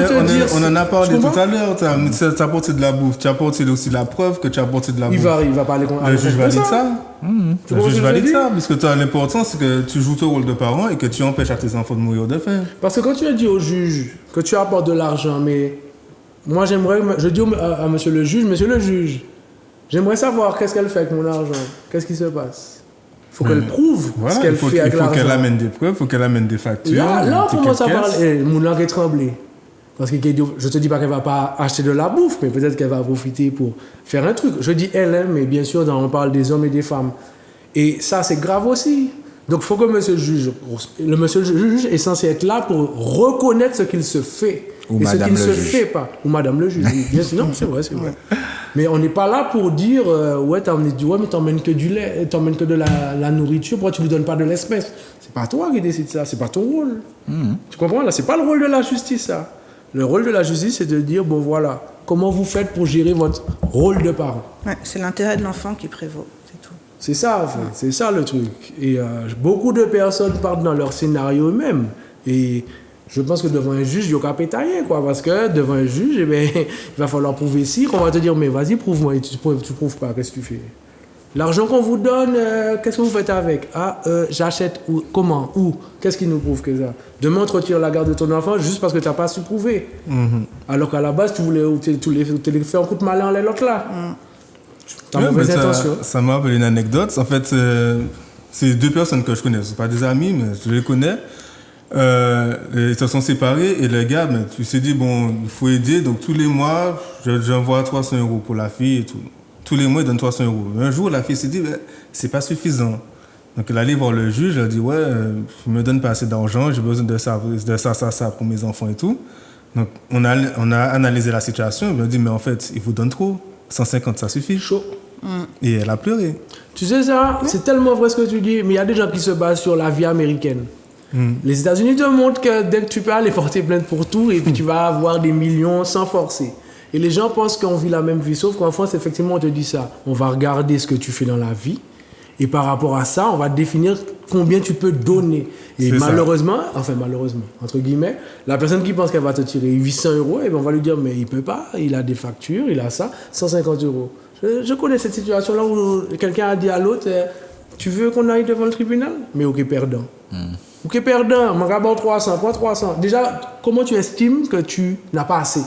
On en a parlé tout à l'heure. Tu as apporté de la bouffe. Tu as apporté aussi la preuve que tu as apporté de la bouffe. Il va parler contre le juge valide ça. Le juge valide ça. Parce que l'important, c'est que tu joues ton rôle de parent et que tu empêches à tes enfants de mourir de faim. Parce que quand tu as dit au juge que tu apportes de l'argent, mais moi je dis à monsieur le juge, j'aimerais savoir qu'est-ce qu'elle fait avec mon argent. Qu'est-ce qui se passe? Il faut qu'elle prouve ce qu'elle fait avec l'argent. Il faut qu'elle amène des preuves, il faut qu'elle amène des factures. Là on commence à parler. Mon langue est tremblée. Parce que je ne te dis pas qu'elle ne va pas acheter de la bouffe, mais peut-être qu'elle va profiter pour faire un truc. Je dis elle, mais bien sûr, on parle des hommes et des femmes. Et ça, c'est grave aussi. Donc, il faut que monsieur le juge est censé être là pour reconnaître ce qu'il se fait. Ou et ce madame qu'il ne le se juge. fait pas. Ou madame le juge. Bien sûr, non, c'est vrai. Mais on n'est pas là pour dire, ouais, mais t'emmènes que du lait, t'emmènes que de la nourriture, pourquoi tu lui donnes pas de l'espèce? C'est pas toi qui décides ça, c'est pas ton rôle. Tu comprends? Là, c'est pas le rôle de la justice, ça. Le rôle de la justice, c'est de dire, bon voilà, comment vous faites pour gérer votre rôle de parent? Ouais, c'est l'intérêt de l'enfant qui prévaut, c'est tout. C'est ça, en fait. C'est ça le truc. Et beaucoup de personnes partent dans leur scénario eux-mêmes. Et je pense que devant un juge, il y a qu'à pétailler, quoi. Parce que devant un juge, eh bien, il va falloir prouver si, qu'on va te dire, mais vas-y, prouve-moi. Et tu prouves pas, qu'est-ce que tu fais? L'argent qu'on vous donne, qu'est-ce que vous faites avec? J'achète où? Comment? Où? Qu'est-ce qui nous prouve que ça? Demain, on te retire la garde de ton enfant juste parce que tu n'as pas su prouver. Alors qu'à la base, tu les fais un coup de malin à l'autre là. T'as mauvaise intention. Ça m'a rappelé une anecdote. En fait, c'est deux personnes que je connais. Ce ne sont pas des amis, mais je les connais. Ils se sont séparés et le gars, tu s'est dit, bon, il faut aider. Donc, tous les mois, j'envoie 300 € pour la fille et tout. Tous les mois, il donne 300 €. Un jour, la fille s'est dit, c'est pas suffisant. Donc, elle allait voir le juge, elle a dit, ouais, je me donne pas assez d'argent, j'ai besoin de ça pour mes enfants et tout. Donc, on a analysé la situation, elle a dit, mais en fait, il vous donne trop. 150, ça suffit. Chaud. Et elle a pleuré. Tu sais ça, c'est tellement vrai ce que tu dis, mais il y a des gens qui se basent sur la vie américaine. Les États-Unis te montrent que dès que tu peux aller porter plainte pour tout, et puis tu vas avoir des millions sans forcer. Et les gens pensent qu'on vit la même vie, sauf qu'en France, effectivement, on te dit ça. On va regarder ce que tu fais dans la vie, et par rapport à ça, on va définir combien tu peux donner. Et malheureusement, entre guillemets, la personne qui pense qu'elle va te tirer 800 €, et bien on va lui dire, mais il peut pas, il a des factures, il a ça, 150 €. Je connais cette situation-là où quelqu'un a dit à l'autre, tu veux qu'on aille devant le tribunal? Mais ok, perdant. Ok, perdant, mon gars, 300, prends 300. Déjà, comment tu estimes que tu n'as pas assez?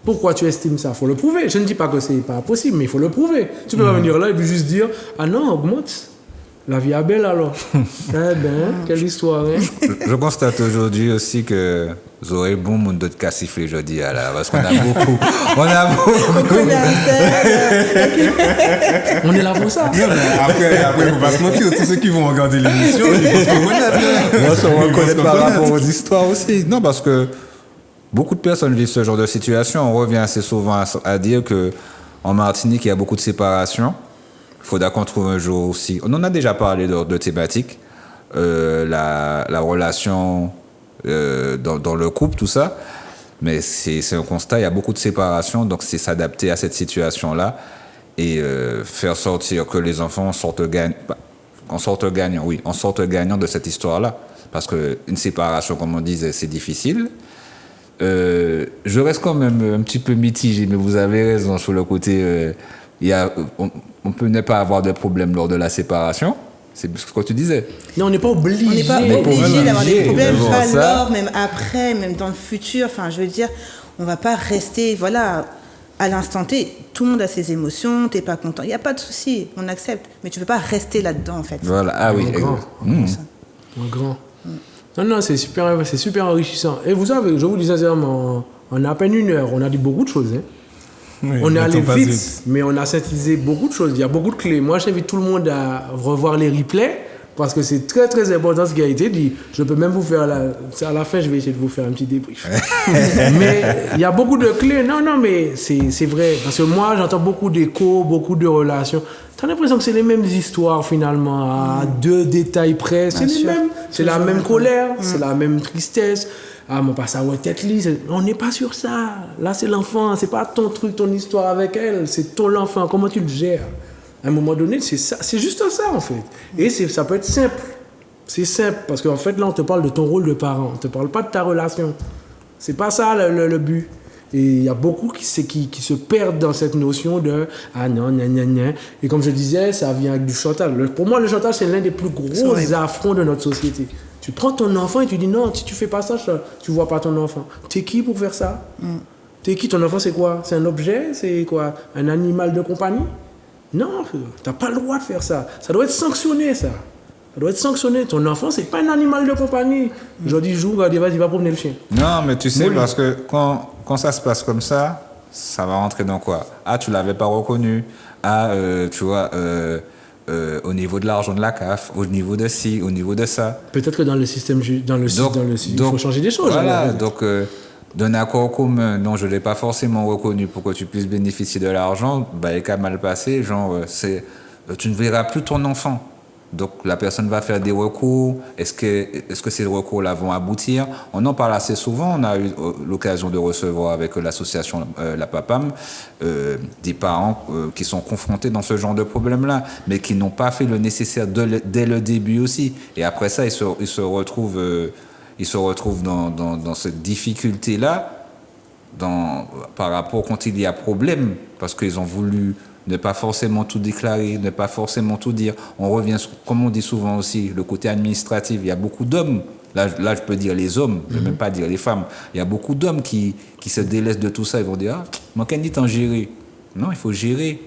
Pourquoi tu estimes ça? Il faut le prouver. Je ne dis pas que ce n'est pas possible, mais il faut le prouver. Tu peux pas venir là et puis juste dire, ah non, augmente. La vie est belle alors. Eh ben, quelle histoire, hein? Je constate aujourd'hui aussi que vous aurez bon monde de cas siffler jeudi là, parce qu'on a beaucoup. On est là pour ça. Non, après, il faut pas se mentir. Tous ceux qui vont regarder l'émission, ils vont se reconnaître. Ils vont se reconnaître par rapport aux histoires aussi. Non, parce que beaucoup de personnes vivent ce genre de situation. On revient assez souvent à dire qu'en Martinique, il y a beaucoup de séparations. Il faudra qu'on trouve un jour aussi. On en a déjà parlé de thématiques. La relation dans le couple, tout ça. Mais c'est un constat, il y a beaucoup de séparations. Donc, c'est s'adapter à cette situation-là et faire sortir que les enfants en sortent gagnants de cette histoire-là. parce qu'une séparation, comme on disait, c'est difficile. Je reste quand même un petit peu mitigé, mais vous avez raison sur le côté, on peut ne pas avoir de problème lors de la séparation. C'est ce que tu disais. Non, on n'est pas obligé. On n'est pas obligé d'avoir des problèmes, d'avoir pas ça. alors, même après, même dans le futur. Enfin, je veux dire, on va pas rester, voilà, à l'instant T. Tout le monde a ses émotions, t'es pas content. Il n'y a pas de souci, on accepte. Mais tu ne peux pas rester là-dedans, en fait. Voilà, ah oui. Un grand. Non, c'est super enrichissant. Et vous savez, je vous dis sincèrement, en à peine 1 heure, on a dit beaucoup de choses. Hein. Oui, On est allé passe vite, mais on a synthétisé beaucoup de choses. Il y a beaucoup de clés. Moi, j'invite tout le monde à revoir les replays parce que c'est très, très important ce qui a été dit. Je peux même vous faire, à la fin, je vais essayer de vous faire un petit débrief. Mais il y a beaucoup de clés. Non, mais c'est vrai. Parce que moi, j'entends beaucoup d'échos, beaucoup de relations. Tu as l'impression que c'est les mêmes histoires, finalement, à 2 détails près. C'est les mêmes. C'est la même colère, c'est la même tristesse. Ah, mon passe à tête lisse. On n'est pas sur ça. Là, c'est l'enfant. C'est pas ton truc, ton histoire avec elle. C'est ton enfant. Comment tu le gères? À un moment donné, c'est ça. C'est juste ça, en fait. Et ça peut être simple. C'est simple. Parce qu'en fait, là, on te parle de ton rôle de parent. On te parle pas de ta relation. C'est pas ça le but. Et il y a beaucoup qui se perdent dans cette notion de « Ah non, gna gna gna ». Et comme je disais, ça vient avec du chantage. Pour moi, le chantage, c'est l'un des plus gros affronts de notre société. Tu prends ton enfant et tu dis non, si tu fais pas ça, tu vois pas ton enfant. T'es qui pour faire ça? T'es qui? Ton enfant, c'est quoi? C'est un objet? C'est quoi? Un animal de compagnie? Non, t'as pas le droit de faire ça. Ça doit être sanctionné, ça. Ça doit être sanctionné. Ton enfant, c'est pas un animal de compagnie. Aujourd'hui, il va promener le chien. Non, mais tu sais, parce que quand ça se passe comme ça va rentrer dans quoi? Ah, tu l'avais pas reconnu. Ah, tu vois... au niveau de l'argent de la CAF, au niveau de ci, au niveau de ça. Peut-être que dans le système, il faut changer des choses. Voilà, alors. donc d'un accord commun, non, je ne l'ai pas forcément reconnu pour que tu puisses bénéficier de l'argent, bah, il est qu'à mal passé, genre, tu ne verras plus ton enfant. Donc la personne va faire des recours. Est-ce que ces recours-là vont aboutir? On en parle assez souvent. On a eu l'occasion de recevoir avec l'association La Papam des parents qui sont confrontés dans ce genre de problème-là, mais qui n'ont pas fait le nécessaire dès le début aussi. Et après ça, ils se retrouvent dans cette difficulté-là par rapport quand il y a problème, parce qu'ils ont voulu ne pas forcément tout déclarer, ne pas forcément tout dire. On revient, comme on dit souvent aussi, le côté administratif. Il y a beaucoup d'hommes, là je peux dire les hommes, je ne vais même pas dire les femmes. Il y a beaucoup d'hommes qui se délaissent de tout ça. Ils vont dire, ah, moi, qu'est-ce que t'en gérer? Non, il faut gérer.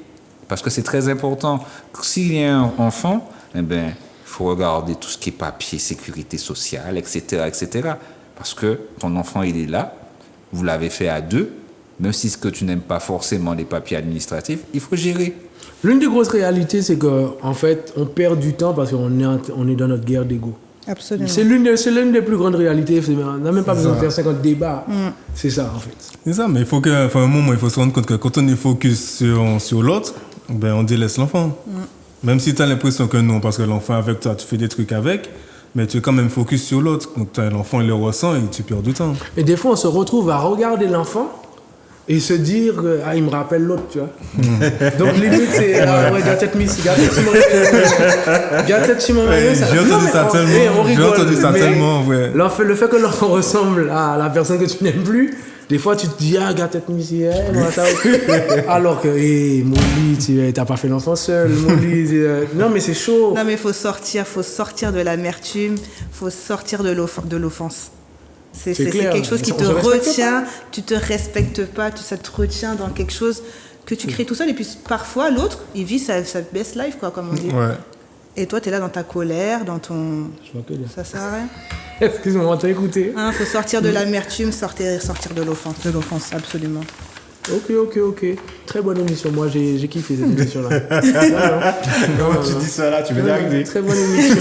Parce que c'est très important. S'il y a un enfant, eh ben, il faut regarder tout ce qui est papier, sécurité sociale, etc., etc. Parce que ton enfant, il est là. Vous l'avez fait à 2. Même si ce que tu n'aimes pas forcément les papiers administratifs, il faut gérer. L'une des grosses réalités, c'est qu'en fait, on perd du temps parce qu'on est dans notre guerre d'ego. Absolument. C'est l'une des plus grandes réalités. On n'a même pas besoin de faire 50 débats. C'est ça, en fait. C'est ça, mais il faut un moment, il faut se rendre compte que quand on est focus sur l'autre, ben, on délaisse l'enfant. Même si tu as l'impression que non, parce que l'enfant avec toi, tu fais des trucs avec, mais tu es quand même focus sur l'autre. Donc l'enfant, il le ressent et tu perds du temps. Et des fois, on se retrouve à regarder l'enfant et se dire, ah, il me rappelle l'autre, tu vois. Donc, limite, c'est, ah, ouais, gâte Simon Mario, ça. J'ai entendu ça tellement, ouais. Le fait que l'enfant ressemble à la personne que tu n'aimes plus, des fois, tu te dis, ah, gâte Missy, alors que, Molly, tu n'as pas fait l'enfant seul, Molly, non, mais c'est chaud. Non, mais il faut sortir de l'amertume, il faut sortir de l'offense. C'est quelque chose qui te retient, tu te respectes pas, ça te retient dans quelque chose que tu crées tout seul. Et puis parfois, l'autre, il vit sa best life, quoi, comme on dit. Ouais. Et toi, tu es là dans ta colère, dans ton... Ça sert à rien. Excuse-moi, on t'a écouté. Il faut sortir de l'amertume, sortir de l'offense, absolument. Ok. Très bonne émission. Moi, j'ai kiffé cette émission-là. Tu dis ça là, tu veux arriver. Très bonne émission.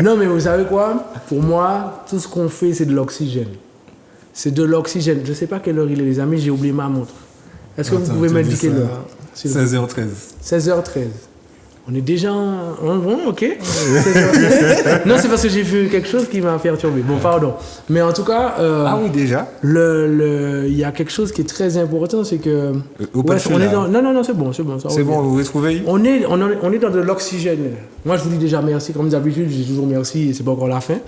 Non, mais vous savez quoi? Pour moi, tout ce qu'on fait, c'est de l'oxygène. C'est de l'oxygène. Je ne sais pas quelle heure il est, les amis. J'ai oublié ma montre. Est-ce que vous pouvez m'indiquer l'heure? 16h13. 16h13. On est déjà bon, ok. Non, c'est parce que j'ai vu quelque chose qui m'a perturbé. Bon, pardon. Mais en tout cas, Ah oui, déjà. il y a quelque chose qui est très important, c'est que non, c'est bon. C'est bon, vous retrouvez. On est dans de l'oxygène. Moi, je vous dis déjà merci. Comme d'habitude, je dis toujours merci et c'est pas encore la fin.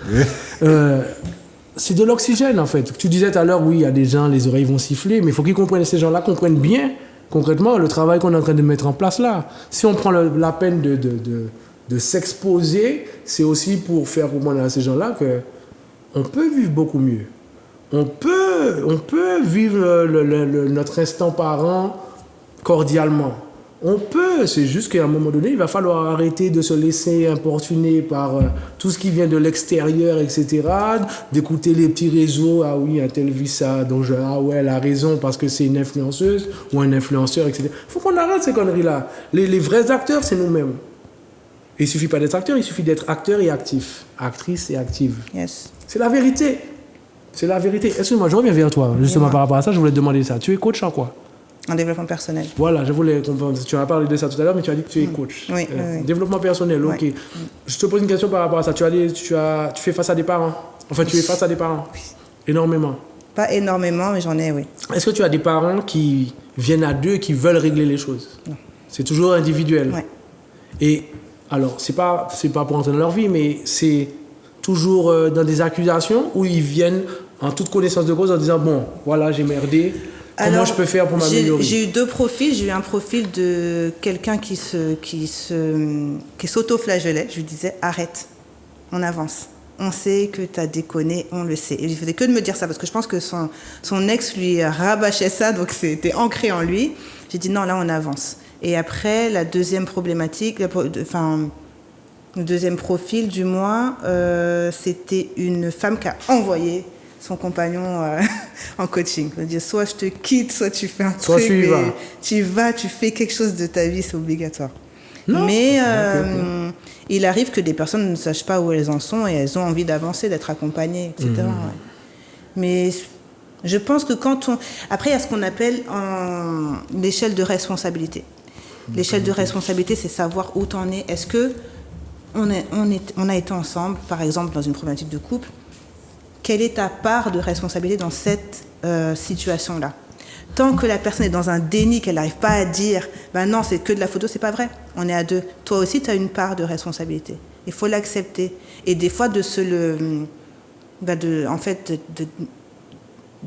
C'est de l'oxygène, en fait. Tu disais tout à l'heure, oui, il y a des gens, les oreilles vont siffler, mais il faut qu'ils comprennent, ces gens-là comprennent bien, concrètement, le travail qu'on est en train de mettre en place là. Si on prend la peine de s'exposer, c'est aussi pour faire comprendre à ces gens-là qu'on peut vivre beaucoup mieux. On peut vivre notre instant parent cordialement. On peut, c'est juste qu'à un moment donné, il va falloir arrêter de se laisser importuner par tout ce qui vient de l'extérieur, etc., d'écouter les petits réseaux, ah oui, un tel vit ça, donc ah ouais, elle a raison parce que c'est une influenceuse ou un influenceur, etc. Il faut qu'on arrête ces conneries-là. Les vrais acteurs, c'est nous-mêmes. Et il ne suffit pas d'être acteur, il suffit d'être acteur et actif. Actrice et active. Yes. C'est la vérité. C'est la vérité. Excuse-moi, je reviens vers toi. Justement, par rapport à ça, je voulais te demander ça. Tu es coach en quoi? En développement personnel. Voilà, je voulais comprendre. Tu as parlé de ça tout à l'heure, mais tu as dit que tu es coach. Oui, Développement personnel, ok. Ouais. Je te pose une question par rapport à ça. Tu fais face à des parents. Enfin, tu es face à des parents. Énormément. Pas énormément, mais j'en ai, oui. Est-ce que tu as des parents qui viennent à deux et qui veulent régler les choses? Non. C'est toujours individuel. Ouais. Et alors, c'est pas pour entrer dans leur vie, mais c'est toujours dans des accusations où ils viennent en toute connaissance de cause en disant bon, voilà, j'ai merdé. Comment je peux faire pour m'améliorer? J'ai eu deux profils. J'ai eu un profil de quelqu'un qui s'auto-flagellait. Je lui disais arrête, on avance. On sait que tu as déconné, on le sait. Et il faisait que de me dire ça parce que je pense que son ex lui rabâchait ça, donc c'était ancré en lui. J'ai dit non, là on avance. Et après, la deuxième problématique, le deuxième profil du moins, c'était une femme qui a envoyé son compagnon en coaching. C'est-à-dire, soit je te quitte, soit tu fais un truc. Tu fais quelque chose de ta vie, c'est obligatoire. Non. Mais il arrive que des personnes ne sachent pas où elles en sont et elles ont envie d'avancer, d'être accompagnées, etc. Ouais. Mais je pense que quand on... Après, il y a ce qu'on appelle l'échelle de responsabilité. L'échelle de responsabilité, c'est savoir où t'en es. Est-ce que on a été ensemble, par exemple, dans une problématique de couple? Quelle est ta part de responsabilité dans cette situation-là? Tant que la personne est dans un déni, qu'elle n'arrive pas à dire « ben non, c'est que de la photo », c'est pas vrai. On est à deux. Toi aussi, tu as une part de responsabilité. Il faut l'accepter. Et des fois, de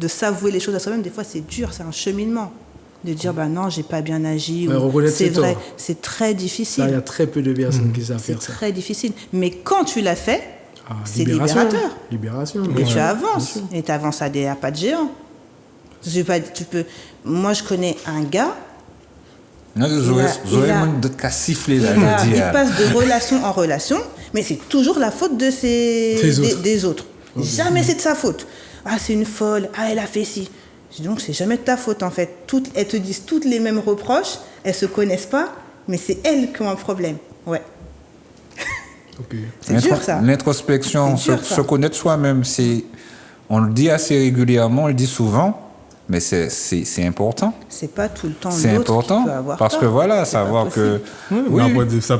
s'avouer les choses à soi-même, des fois, c'est dur, c'est un cheminement. De dire « ben non, j'ai pas bien agi », c'est vrai. C'est très difficile. Là, il y a très peu de personnes qui savent faire ça. C'est très difficile. Mais quand tu l'as fait, c'est libérateur. Et tu avances. Et tu avances à pas de géant. Moi, je connais un gars. Non, j'aurais même d'autres cas sifflés là. Il passe de relation en relation, mais c'est toujours la faute des autres. Jamais c'est de sa faute. Ah, c'est une folle. Ah, elle a fait ci. Donc, c'est jamais de ta faute, en fait. Elles te disent toutes les mêmes reproches. Elles se connaissent pas, mais c'est elles qui ont un problème. Ouais. Okay. C'est dur, ça. L'introspection, se connaître soi-même, on le dit assez régulièrement, on le dit souvent, mais c'est important. C'est pas tout le temps c'est important qui peut avoir parce tort. que voilà, savoir que oui.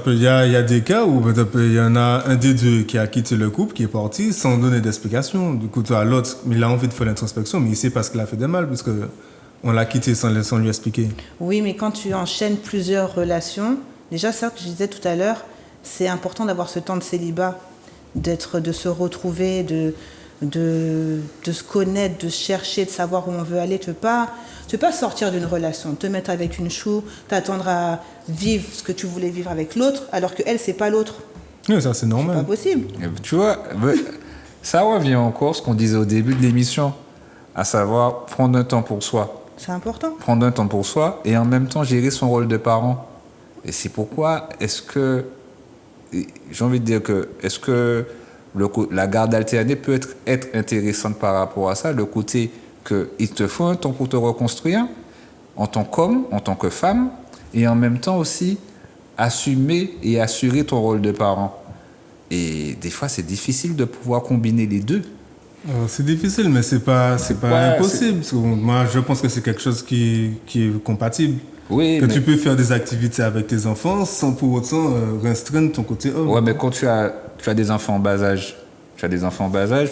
Il y a des cas où il y en a un des deux qui a quitté le couple, qui est parti sans donner d'explication. Du coup, l'autre, il a envie de faire l'introspection, mais il sait parce qu'il a fait de mal, parce que on l'a quitté sans lui expliquer. Oui, mais quand tu enchaînes plusieurs relations, déjà, certes, je disais tout à l'heure, c'est important d'avoir ce temps de célibat, de se retrouver, de se connaître, de chercher, de savoir où on veut aller. Tu veux pas sortir d'une relation, te mettre avec une chou, t'attendre à vivre ce que tu voulais vivre avec l'autre, alors qu'elle, c'est pas l'autre. Oui, ça, c'est normal. C'est pas possible. Tu vois, ça revient encore à ce qu'on disait au début de l'émission, à savoir prendre un temps pour soi. C'est important. Prendre un temps pour soi et en même temps gérer son rôle de parent. Et c'est pourquoi j'ai envie de dire que est-ce que la garde alternée peut être intéressante par rapport à ça, le côté qu'il te faut un temps pour te reconstruire en tant qu'homme, en tant que femme, et en même temps aussi assumer et assurer ton rôle de parent. Et des fois, c'est difficile de pouvoir combiner les deux. C'est difficile, mais c'est pas impossible. Parce que moi, je pense que c'est quelque chose qui est compatible. Oui, que tu peux faire des activités avec tes enfants sans pour autant restreindre ton côté homme. Ouais, mais quand tu as des enfants en bas âge,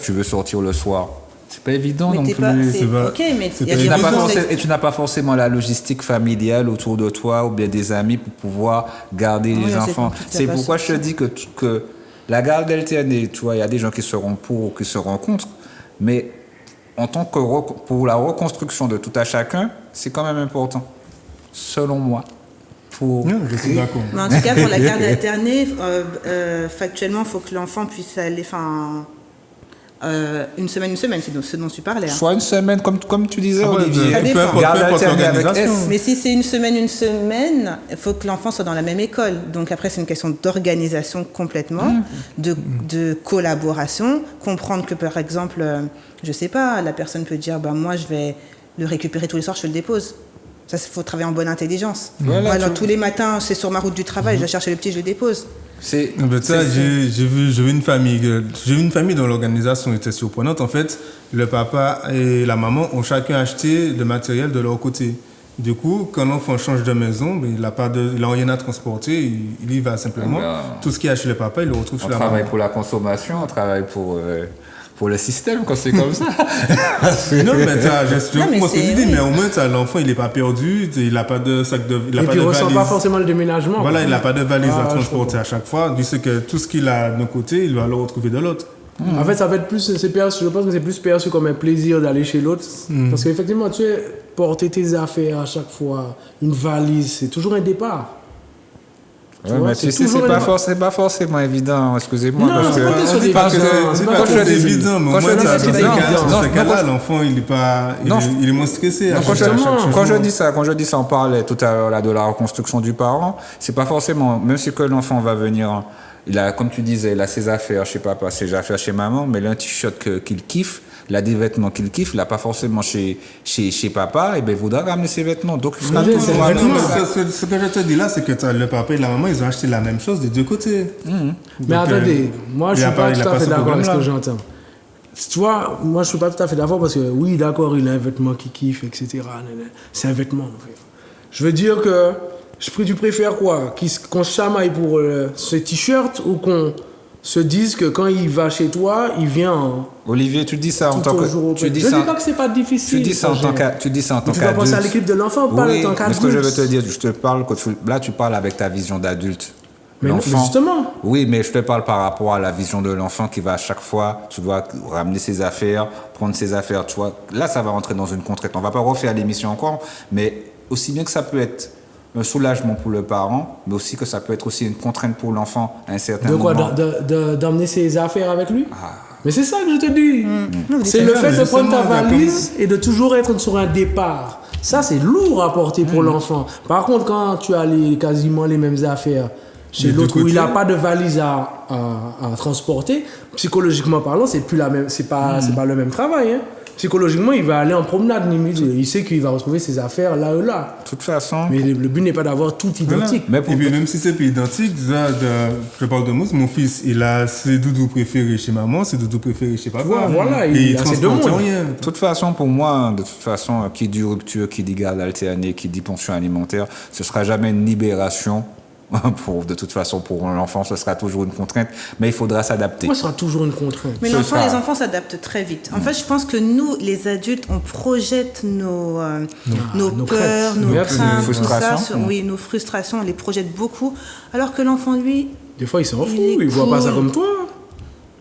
tu veux sortir le soir. C'est pas évident mais non plus. Ok, mais il y a des raisons. Et tu n'as pas forcément la logistique familiale autour de toi ou bien des amis pour pouvoir garder les enfants. C'est pourquoi je te dis que la garde alternée, tu vois, il y a des gens qui seront pour ou qui seront contre, mais en tant que pour la reconstruction de tout à chacun, c'est quand même important, selon moi. Je suis d'accord. Mais en tout cas, pour la garde alternée, factuellement, il faut que l'enfant puisse aller, une semaine, c'est ce dont tu parlais. Hein. Soit une semaine, comme tu disais, Olivier. Ça dépend. Garde alternée avec S. Mais si c'est une semaine, il faut que l'enfant soit dans la même école. Donc après, c'est une question d'organisation complètement, de collaboration. Comprendre que, par exemple, je sais pas, la personne peut dire, moi, je vais le récupérer tous les soirs, je le dépose. Ça, il faut travailler en bonne intelligence. Voilà, tous les matins, c'est sur ma route du travail, je vais chercher le petit, je le dépose. J'ai vu une famille dont l'organisation était surprenante. En fait, le papa et la maman ont chacun acheté le matériel de leur côté. Du coup, quand l'enfant change de maison, il n'a rien à transporter, il y va simplement. Tout ce qu'il a chez le papa, il le retrouve chez la maman. On travaille pour la consommation, on travaille pour le système quand c'est comme ça. Non, mais au moins l'enfant il n'est pas perdu, il n'a pas de sac de, il a et pas puis de il ne ressent valise. pas forcément le déménagement. Voilà, il n'a pas de valise à transporter à chaque fois. Du fait que tout ce qu'il a d'un côté, il va le retrouver de l'autre. En fait, ça va être plus, je pense que c'est plus perçu comme un plaisir d'aller chez l'autre. Parce qu'effectivement, tu sais, porter tes affaires à chaque fois, une valise, c'est toujours un départ. Ouais, mais tu sais, c'est pas forcément évident, excusez-moi. Non, C'est pas évident, mais au moins, dans ce cas-là, l'enfant, il est moins stressé. Quand je dis ça, on parlait tout à l'heure là, de la reconstruction du parent, c'est pas forcément, même si que l'enfant va venir, comme tu disais, il a ses affaires chez papa, ses affaires chez maman, mais il a un t-shirt qu'il kiffe, il a des vêtements qu'il kiffe, il n'a pas forcément chez papa, et il voudra ramener ses vêtements. Donc, ce que je te dis là, c'est que le papa et la maman, ils ont acheté la même chose des deux côtés. Mais attendez, moi je ne suis pas tout à fait d'accord avec ce que j'entends. Tu vois, moi je ne suis pas tout à fait d'accord parce que oui, d'accord, il a un vêtement qu'il kiffe, etc. C'est un vêtement, en fait. Je veux dire que tu préfères quoi? Qu'on se chamaille pour ce t-shirt ou qu'on se dise que quand il va chez toi, il vient en... Olivier, tu dis ça en tant que... Je ne dis pas que c'est pas difficile. Tu dis ça en tant qu'adulte. Tu dois penser à l'équipe de l'enfant, pas en tant qu'adulte. Mais ce que je veux te dire, là tu parles avec ta vision d'adulte. Mais justement. Oui, mais je te parle par rapport à la vision de l'enfant qui va à chaque fois, tu dois ramener ses affaires, prendre ses affaires, tu vois. Là, ça va rentrer dans une contrainte. On ne va pas refaire l'émission encore, mais aussi bien que ça peut être un soulagement pour le parent, mais aussi que ça peut être aussi une contrainte pour l'enfant à un certain moment. De quoi? D'emmener ses affaires avec lui? Mais c'est ça que je te dis. C'est le fait de prendre ta valise et de toujours être sur un départ. Ça, c'est lourd à porter pour l'enfant. Par contre, quand tu as quasiment les mêmes affaires chez l'autre où il n'a pas de valise à transporter, psychologiquement parlant, c'est pas le même travail. Hein. Psychologiquement, il va aller en promenade limite. Il sait qu'il va retrouver ses affaires là ou là. De toute façon. Mais le but n'est pas d'avoir tout identique. Voilà. Et puis même si c'est pas identique, je parle de Mousse, mon fils, il a ses doudous préférés chez maman, ses doudous préférés chez papa. Voilà, il transporte rien. De toute façon, pour moi, qui dit rupture, qui dit garde alternée, qui dit pension alimentaire, ce sera jamais une libération. De toute façon, pour l'enfant, ce sera toujours une contrainte, mais il faudra s'adapter. Moi, ce sera toujours une contrainte. Mais les enfants s'adaptent très vite. En fait, je pense que nous, les adultes, on projette nos peurs, nos craintes, nos frustrations, on les projette beaucoup, alors que l'enfant, lui... Des fois, il s'en fout, il voit pas ça comme toi.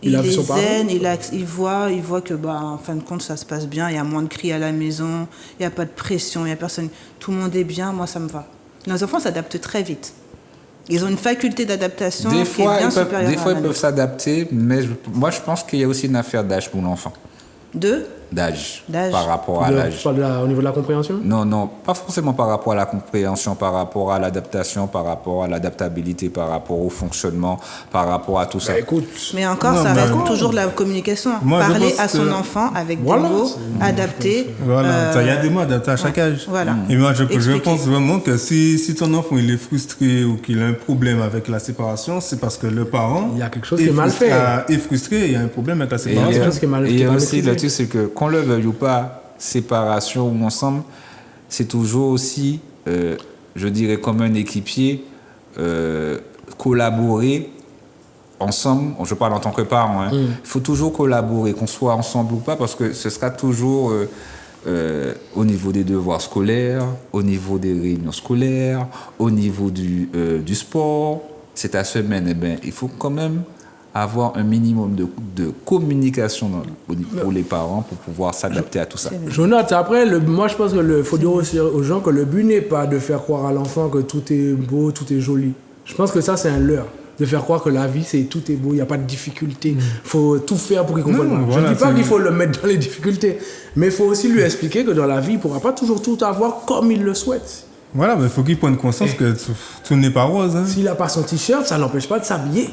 Il est zen, il voit que, en fin de compte, ça se passe bien, il y a moins de cris à la maison, il n'y a pas de pression, il n'y a personne, tout le monde est bien, moi, ça me va. Nos enfants s'adaptent très vite. Ils ont une faculté d'adaptation qui est bien supérieure. Des fois, ils peuvent s'adapter, mais moi, je pense qu'il y a aussi une affaire d'âge pour l'enfant. d'âge. D'âge. Par rapport à l'âge. Au niveau de la compréhension? Non, pas forcément par rapport à la compréhension, par rapport à l'adaptation, par rapport à l'adaptabilité, par rapport au fonctionnement, par rapport à tout ça. Écoute, Mais encore, ça reste toujours de la communication. Moi, je Parler pense à son que- enfant avec Voilà. des mots adaptés. Voilà, il y a des mots adaptés à chaque âge. Voilà. Et moi, je Expliquer. pense vraiment que si ton enfant il est frustré ou qu'il a un problème avec la séparation, c'est parce que le parent Il y a quelque chose qui est mal fait. est frustré, il y a un problème avec la Et quelque séparation. chose qui est mal- et qui il y est a mal aussi maîtrisé. le truc, c'est que qu'on le veuille ou pas, séparation ou ensemble, c'est toujours aussi, je dirais comme un équipier, collaborer ensemble. Je parle en tant que parent. Hein. Il faut toujours collaborer, qu'on soit ensemble ou pas, parce que ce sera toujours au niveau des devoirs scolaires, au niveau des réunions scolaires, au niveau du sport. C'est ta semaine, eh ben, il faut quand même avoir un minimum de communication pour les parents pour pouvoir s'adapter à tout ça. Jonathan, après, moi je pense qu'il faut dire aussi aux gens que le but n'est pas de faire croire à l'enfant que tout est beau, tout est joli. Je pense que ça c'est un leurre. De faire croire que la vie c'est tout est beau, il n'y a pas de difficulté. Il faut tout faire pour qu'il comprenne. Non, Je voilà, ne dis pas c'est- qu'il faut le mettre dans les difficultés, mais il faut aussi lui expliquer que dans la vie, il ne pourra pas toujours tout avoir comme il le souhaite. Voilà, mais il faut qu'il prenne conscience que tout n'est pas rose. Hein. S'il n'a pas son t-shirt, ça ne l'empêche pas de s'habiller.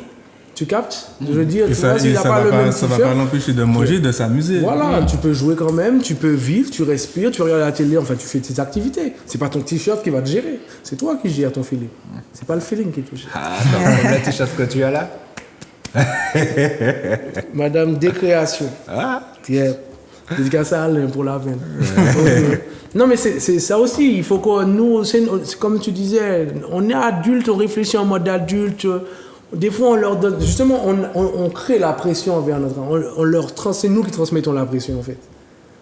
Tu captes? Je veux dire, Et tu vois, ça s'il n'a pas le même ça va t-shirt, pas l'empêcher de manger, de s'amuser. voilà, tu peux jouer quand même, tu peux vivre, tu respires, tu regardes la télé, enfin tu fais tes activités. C'est pas ton t-shirt qui va te gérer, c'est toi qui gères ton feeling. C'est pas le feeling qui te gère. Ah, comme la t-shirt que tu as là. Madame Décréation. Ah. Yeah. Dédicace à Alain pour la peine. Non mais c'est ça aussi, il faut que nous, c'est comme tu disais, on est adulte, on réfléchit en mode adulte. Des fois, on leur donne, justement, on crée la pression envers notre enfant. C'est nous qui transmettons la pression, en fait.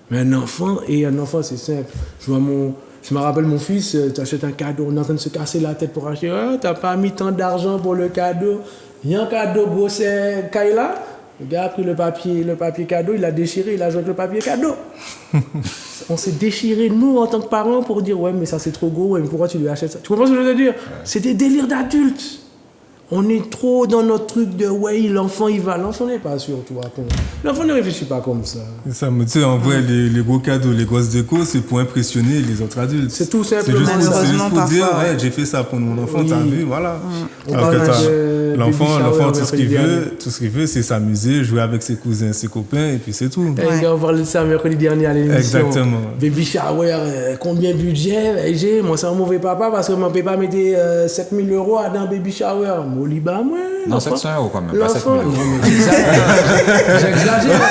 Mais un enfant, c'est simple. Je me rappelle mon fils, tu achètes un cadeau, on est en train de se casser la tête pour acheter. Ah, t'as pas mis tant d'argent pour le cadeau. Il y a un cadeau beau, c'est Kayla. Le gars a pris le papier cadeau, il l'a déchiré, il a joué avec le papier cadeau. On s'est déchiré, nous, en tant que parents, pour dire, ouais, mais ça c'est trop gros, ouais, mais pourquoi tu lui achètes ça? Tu comprends ce que je veux dire? C'est des délires d'adultes. On est trop dans notre truc de ouais, l'enfant il va. L'enfant n'est pas sûr, toi. L'enfant ne réfléchit pas comme ça. Ça me dit, en vrai, les gros cadeaux, les grosses décos, c'est pour impressionner les autres adultes. C'est tout C'est simplement juste, ça. c'est juste Malheureusement, pour dire, parfois, ouais, j'ai fait ça pour mon enfant, Oui. t'as vu, voilà. On Alors que parle t'as- de l'enfant, baby shower, tout ce qu'il mercredi veut, c'est s'amuser, jouer avec ses cousins, ses copains, et puis c'est tout. Eh, on parlait de ça mercredi dernier à l'émission. Exactement. Baby shower, combien de budget? J'ai, moi c'est un mauvais papa parce que mon papa mettait 7 000 € dans un baby shower. Moi, liba, moi. Non, l'enfant- 700 € quand même, pas 7 000 L'enfant, €. non, mais j'exagère.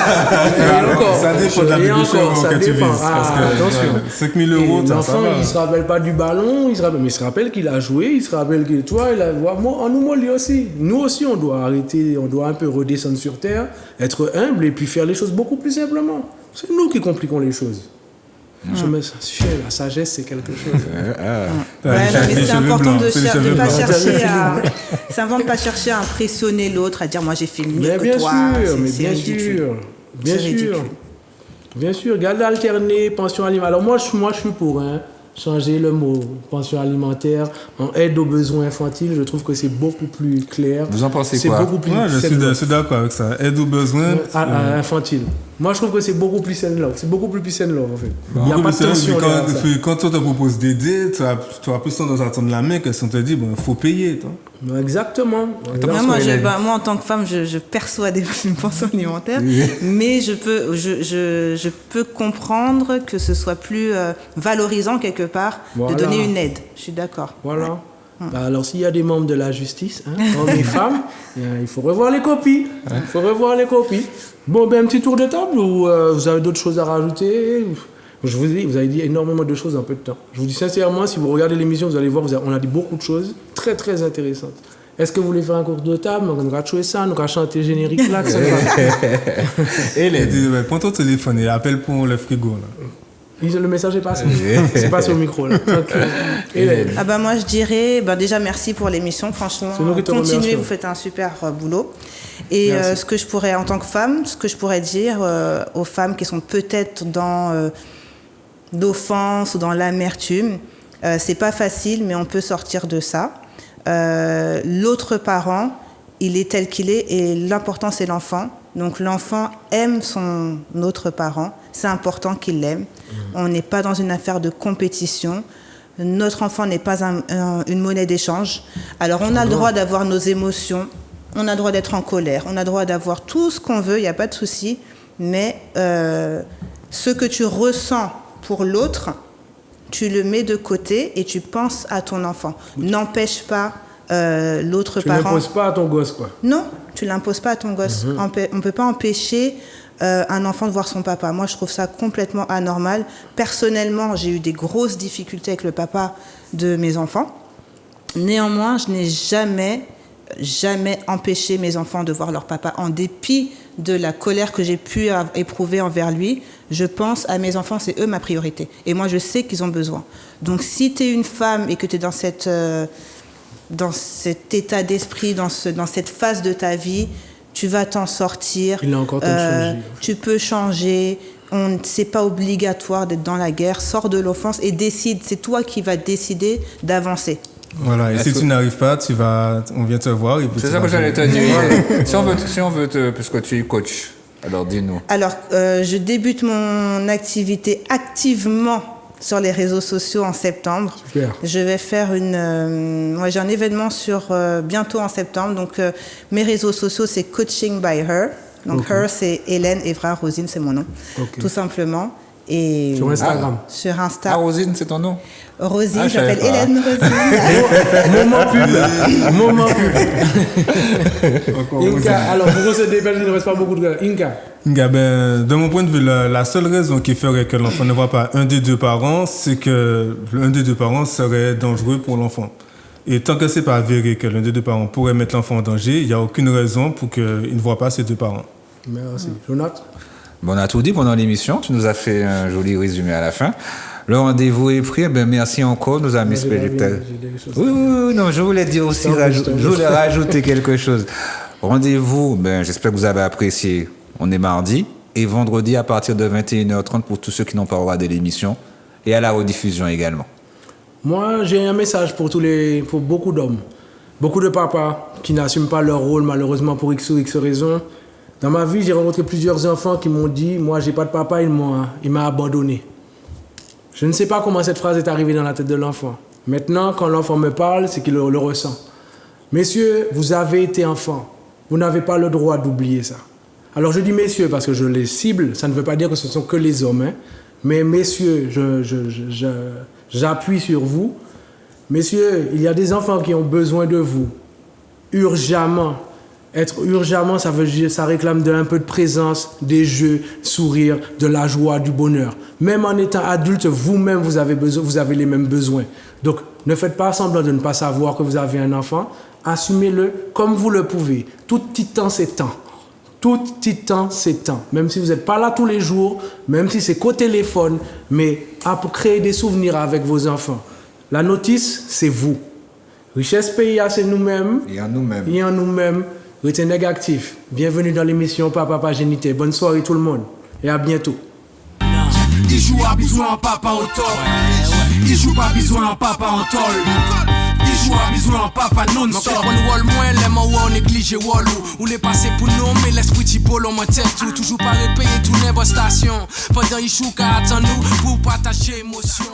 Et encore, Ça dépend de la et baby encore, shower ça que tu dépend. vises. Parce Ah, que attention. 5 000 Et €, ça l'enfant, va. il se rappelle pas du ballon, mais il se rappelle qu'il a joué, il se rappelle que toi, il a. Moi, nous, moi, lui aussi. Nous aussi, on doit arrêter, on doit un peu redescendre sur terre, être humble et puis faire les choses beaucoup plus simplement. C'est nous qui compliquons les choses. Je me suis la sagesse, c'est quelque chose. Ouais, non, mais Les c'est cheveux important blancs, de c'est les ne cheveux pas blancs. chercher à. C'est important de pas chercher à impressionner l'autre, à dire moi j'ai fait mieux Mais que bien toi. sûr, C'est- mais c'est bien ridicule. sûr. Bien C'est sûr. ridicule. Bien sûr, garde alterné, pension alimentaire. Alors moi, je suis pour changer le mot pension alimentaire en aide aux besoins infantiles. Je trouve que c'est beaucoup plus clair. Vous en pensez C'est quoi? beaucoup plus Ouais, je suis d'accord avec ça. Aide aux besoins. infantile. Moi, je trouve que c'est beaucoup plus sain love. C'est beaucoup plus sain love, en fait. Il n'y a Oui, pas mais de c'est vrai, tension puis derrière ça. quand toi te proposes d'aider, tu as plus tendance à tendre la main que si on te dit, bon, faut payer. Toi. Exactement. Non, moi, en tant que femme, je perçois une pension alimentaire, mais je peux comprendre que ce soit plus valorisant quelque part Voilà. de donner une aide. Je suis d'accord. Voilà. Bah, alors, s'il y a des membres de la justice, hommes et femmes, il faut revoir les copies. Il faut revoir les copies. Bon, ben, un petit tour de table ou vous avez d'autres choses à rajouter? Je vous dis, vous avez dit énormément de choses en peu de temps. Je vous dis sincèrement, si vous regardez l'émission, vous allez voir, on a dit beaucoup de choses très, très intéressantes. Est-ce que vous voulez faire un cours de table? On va jouer ça, on va chanter le générique là. Et prends ton téléphone et appelle pour le frigo. Là. Le message est passé. C'est passé au micro là. Ah bah moi je dirais déjà merci pour l'émission, franchement C'est nous qui te continuez, remercions. vous faites un super boulot. Et ce que je pourrais en tant que femme, ce que je pourrais dire aux femmes qui sont peut-être dans l'offense ou dans l'amertume, c'est pas facile mais on peut sortir de ça. L'autre parent, il est tel qu'il est et l'important c'est l'enfant. Donc l'enfant aime son autre parent, c'est important qu'il l'aime. On n'est pas dans une affaire de compétition. Notre enfant n'est pas une monnaie d'échange. Alors on a le droit d'avoir nos émotions, on a le droit d'être en colère, on a le droit d'avoir tout ce qu'on veut, il n'y a pas de souci. Mais ce que tu ressens pour l'autre, tu le mets de côté et tu penses à ton enfant. N'empêche pas l'autre parent. Tu n'imposes pas à ton gosse, quoi. Non, tu ne l'imposes pas à ton gosse. On ne peut pas empêcher un enfant de voir son papa. Moi, je trouve ça complètement anormal. Personnellement, j'ai eu des grosses difficultés avec le papa de mes enfants. Néanmoins, je n'ai jamais empêché mes enfants de voir leur papa. En dépit de la colère que j'ai pu éprouver envers lui, je pense à mes enfants, c'est eux ma priorité. Et moi, je sais qu'ils ont besoin. Donc, si tu es une femme et que tu es dans cet état d'esprit, dans cette phase de ta vie, tu vas t'en sortir. Il a encore temps de changer. Tu peux changer. C'est pas obligatoire d'être dans la guerre. Sors de l'offense et décide. C'est toi qui vas décider d'avancer. Voilà, et si tu n'arrives pas, on vient te voir. C'est ça que j'allais te dire. Si on veut puisque tu es coach, alors dis-nous. Alors, je débute mon activité activement sur les réseaux sociaux en septembre. Super. Je vais faire j'ai un événement bientôt en septembre. Donc, mes réseaux sociaux, c'est Coaching by Her. Donc, Her, c'est Hélène Evra, Rosine, c'est mon nom. Tout simplement. Et sur Instagram. Sur Insta. Ah, Rosine, c'est ton nom? Rosine, j'appelle Hélène Rosine. Moment plus. Inca, alors pour vous, il ne reste pas beaucoup de gars. Inca, de mon point de vue, la seule raison qui ferait que l'enfant ne voit pas un des deux parents, c'est que l'un des deux parents serait dangereux pour l'enfant. Et tant que ce n'est pas avéré que l'un des deux parents pourrait mettre l'enfant en danger, il n'y a aucune raison pour qu'il ne voit pas ses deux parents. Merci. Jonathan? Bon, on a tout dit pendant l'émission. Tu nous as fait un joli résumé à la fin. Le rendez-vous est pris. Merci encore, nos amis spectateurs. Oui, non, je voulais dire aussi, je voulais rajouter quelque chose. Rendez-vous, j'espère que vous avez apprécié. On est mardi et vendredi à partir de 21h30 pour tous ceux qui n'ont pas regardé l'émission et à la rediffusion également. Moi, j'ai un message pour beaucoup d'hommes, beaucoup de papas qui n'assument pas leur rôle malheureusement pour X ou X raisons. Dans ma vie, j'ai rencontré plusieurs enfants qui m'ont dit « Moi, j'ai pas de papa, il m'a abandonné ». Je ne sais pas comment cette phrase est arrivée dans la tête de l'enfant. Maintenant, quand l'enfant me parle, c'est qu'il le ressent. Messieurs, vous avez été enfants. Vous n'avez pas le droit d'oublier ça. Alors je dis messieurs parce que je les cible. Ça ne veut pas dire que ce sont que les hommes. Hein. Mais messieurs, j'appuie sur vous. Messieurs, il y a des enfants qui ont besoin de vous. Urgemment. Être urgemment, ça veut dire, ça réclame un peu de présence, des jeux, sourire, de la joie, du bonheur. Même en étant adulte, vous-même, vous avez les mêmes besoins. Donc, ne faites pas semblant de ne pas savoir que vous avez un enfant. Assumez-le comme vous le pouvez. Tout petit temps, c'est temps. Tout petit temps, c'est temps. Même si vous n'êtes pas là tous les jours, même si c'est qu'au téléphone, mais pour créer des souvenirs avec vos enfants. La notice, c'est vous. Richesse pays, c'est nous-mêmes. Et en nous-mêmes. Et en nous-mêmes. Restez négatif. Bienvenue dans l'émission Papa Pagénité. Bonne soirée tout le monde. Et à bientôt. Il joue à bisou en papa au top. Il joue pas bisou en papa en tol. Il joue à bisou en papa non-stop. On wall moins les mots on néglige wallou. Ou les passer pour nous mais l'esprit du bolo mon tête tout. Toujours pas repayer tout n'est station. Pendant il joue qu'à attendre nous pour partager émotion.